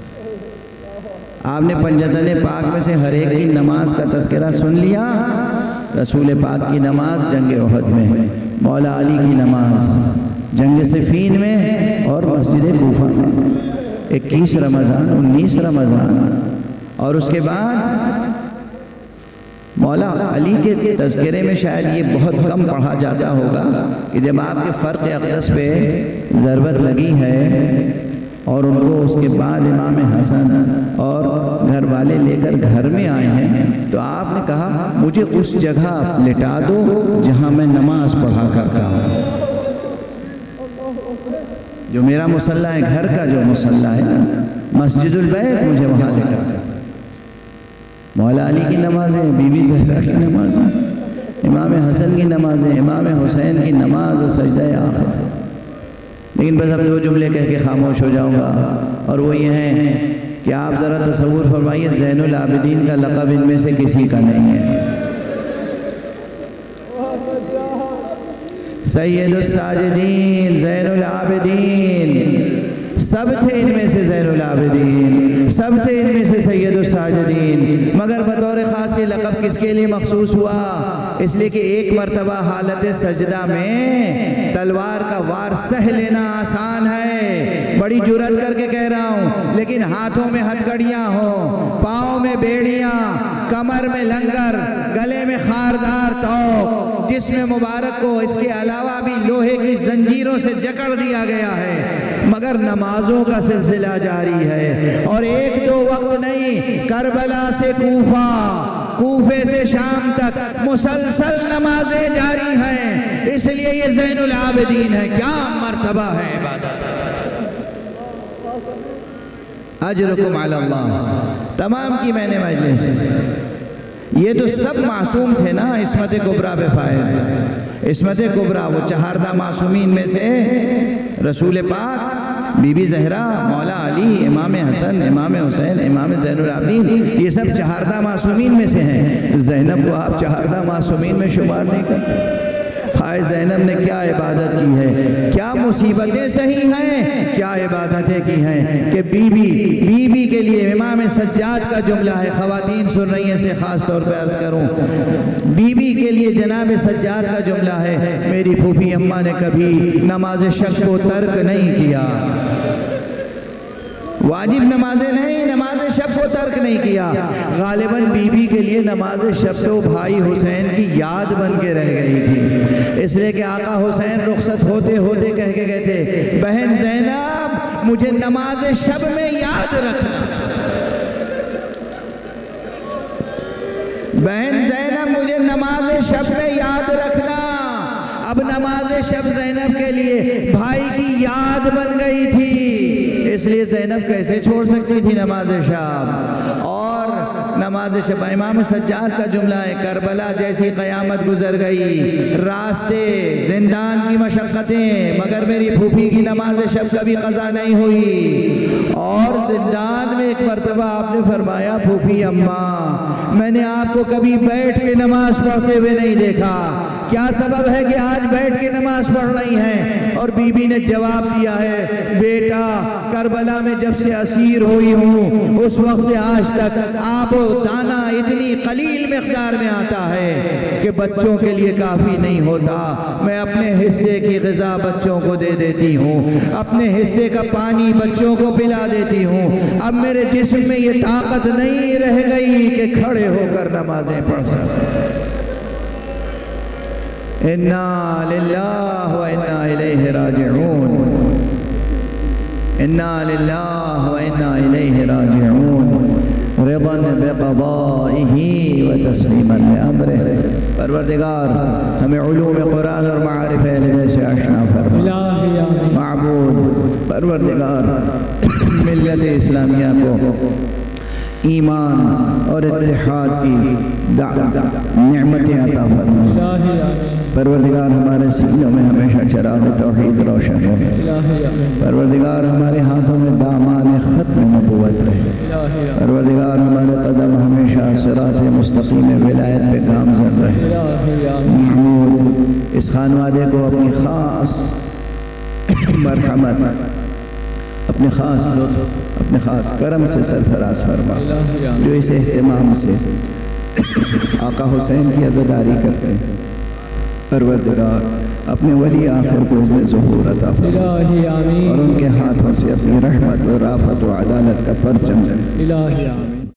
آپ نے پنجتن پاک میں سے ہر ایک کی نماز کا تذکرہ سن لیا۔ رسول پاک کی نماز جنگ احد میں، مولا علی کی نماز جنگ صفین میں اور مسجد کوفہ میں، 21 رمضان 19 رمضان، اور اس کے بعد مولا علی کے تذکرے میں شاید یہ بہت کم پڑھا جاتا ہوگا کہ جب آپ کے فرق اقدس پہ ضربت لگی ہے اور ان کو اس کے بعد امام حسن اور گھر والے لے کر گھر میں آئے ہیں، تو آپ نے کہا مجھے اس جگہ لٹا دو جہاں میں نماز پڑھا کرتا ہوں، جو میرا مصلی ہے، گھر کا جو مصلی ہے نا، مسجد البیت، مجھے وہاں لے کر۔ مولا علی کی نمازیں، بی بی زہرا کی نمازیں، امام حسن کی نمازیں، امام حسین کی نماز اور سجدہ آخر۔ لیکن بس اب دو جملے کہہ کے خاموش ہو جاؤں گا، اور وہ یہ ہیں کہ آپ ذرا تصور فرمائیے زین العابدین کا لقب ان میں سے کسی کا نہیں ہے۔ سید الساجدین، زین العابدین، سب تھے ان میں سے زین العابدین، سب تھے ان میں سے سید الساجدین، مگر بطور خاص یہ لقب کس کے لیے مخصوص ہوا؟ اس لیے کہ ایک مرتبہ حالت سجدہ میں تلوار کا وار سہ لینا آسان ہے، بڑی جرأت کر کے کہہ رہا ہوں، لیکن ہاتھوں میں ہتھکڑیاں ہوں، پاؤں میں بیڑیاں، کمر میں لنگر، گلے میں خاردار توق، جسم مبارک کو اس کے علاوہ بھی لوہے کی زنجیروں سے جکڑ دیا گیا ہے، مگر نمازوں کا سلسلہ جاری ہے، اور ایک دو وقت نہیں، کربلا سے کوفہ، کوفے سے شام تک مسلسل نمازیں جاری ہیں، اس لیے یہ زین العابدین ہے۔ کیا مرتبہ ہے عبادت! اجرکم علی اللہ، تمام کی میں نے مجلس، یہ تو سب معصوم تھے نا عصمت کبریٰ پہ فائز۔ عصمت کبریٰ وہ چہاردہ معصومین میں سے رسول پاک، بی بی زہرا، مولا علی، امام حسن، امام حسین، امام زین العابدین، یہ سب چہاردہ معصومین میں سے ہیں۔ زینب کو آپ چہاردہ معصومین میں شمار نہیں کرتے؟ ہائے زینب نے کیا عبادت کی ہے، کیا مصیبتیں سہی ہیں، کیا عبادتیں کی ہیں کہ بی بی کے لیے امام سجاد کا جملہ ہے، خواتین سن رہی ہیں اس لیے خاص طور پہ عرض کروں، بی بی کے لیے جناب سجاد کا جملہ ہے، میری پھوپھی اماں نے کبھی نماز شب کو ترک نہیں کیا، واجب نمازیں نہیں، نماز شب کو ترک نہیں کیا۔ غالباً بی بی کے لیے نماز شب تو بھائی حسین کی یاد بن کے رہ گئی تھی، اس لیے کہ آقا حسین رخصت ہوتے ہوتے کہہ کے گئے تھے، بہن زینب مجھے نماز شب میں یاد رکھنا، بہن زینب مجھے نماز شب میں یاد رکھنا۔ اب نماز شب زینب کے لیے بھائی کی یاد بن گئی تھی، اس لیے زینب کیسے چھوڑ سکتی تھی نماز شب؟ اور نماز شب امام سجاد کا جملہ ہے، کربلا جیسی قیامت گزر گئی، راستے زندان کی مشقتیں، مگر میری پھوپھی کی نماز شب کبھی قضا نہیں ہوئی۔ اور زندان میں ایک مرتبہ آپ نے فرمایا، پھوپھی اماں میں نے آپ کو کبھی بیٹھ کے نماز پڑھتے ہوئے نہیں دیکھا، کیا سبب ہے کہ آج بیٹھ کے نماز پڑھ رہی ہیں؟ اور بی بی نے جواب دیا ہے، بیٹا کربلا میں جب سے اسیر ہوئی ہوں اس وقت سے آج تک آب و دانہ اتنی قلیل مقدار میں آتا ہے کہ بچوں کے لیے کافی نہیں ہوتا، میں اپنے حصے کی غذا بچوں کو دے دیتی ہوں، اپنے حصے کا پانی بچوں کو پلا دیتی ہوں، اب میرے جسم میں یہ طاقت نہیں رہ گئی کہ کھڑے ہو کر نمازیں پڑھ سکیں۔ اِنَّا لِلَّهِ وَإِنَّا إِلَيْهِ رَاجِعُونَ، اِنَّا لِلَّهِ وَإِنَّا إِلَيْهِ رَاجِعُونَ، رِضًا بِقَضَائِهِ وَتَسْلِيمًا لِأَمْرِهِ۔ پروردگار ہمیں علوم قرآن اور معارف اہل بیت سے آشنا فرما۔ معبود پروردگار ملت اسلامیہ کو ایمان اور اتحاد کی نعمتیں عطا فرما۔ الہی آمین، پروردگار ہمارے سینوں میں ہمیشہ چراغ توحید روشن رہے۔ الہی آمین، پروردگار ہمارے ہاتھوں میں دامان ختم نبوت رہے۔ الہی آمین، پروردگار ہمارے قدم ہمیشہ صراط مستقیم ولایت پہ گامزن رہے۔ الہی آمین، محمود اس خانوادے کو اپنی خاص مرحمت، اپنے خاص لطف، اپنے خاص کرم سے سرفراز فرما، الہی آمین، جو اس اہتمام سے آقا حسین کی عزاداری کرتے ہیں۔ پروردگار اپنے ولی آخر کو حسن ظہور عطا فرما الہی آمین، اور ان کے ہاتھوں سے اپنی رحمت و رافت و عدالت کا پرچم دے۔ الہی آمین۔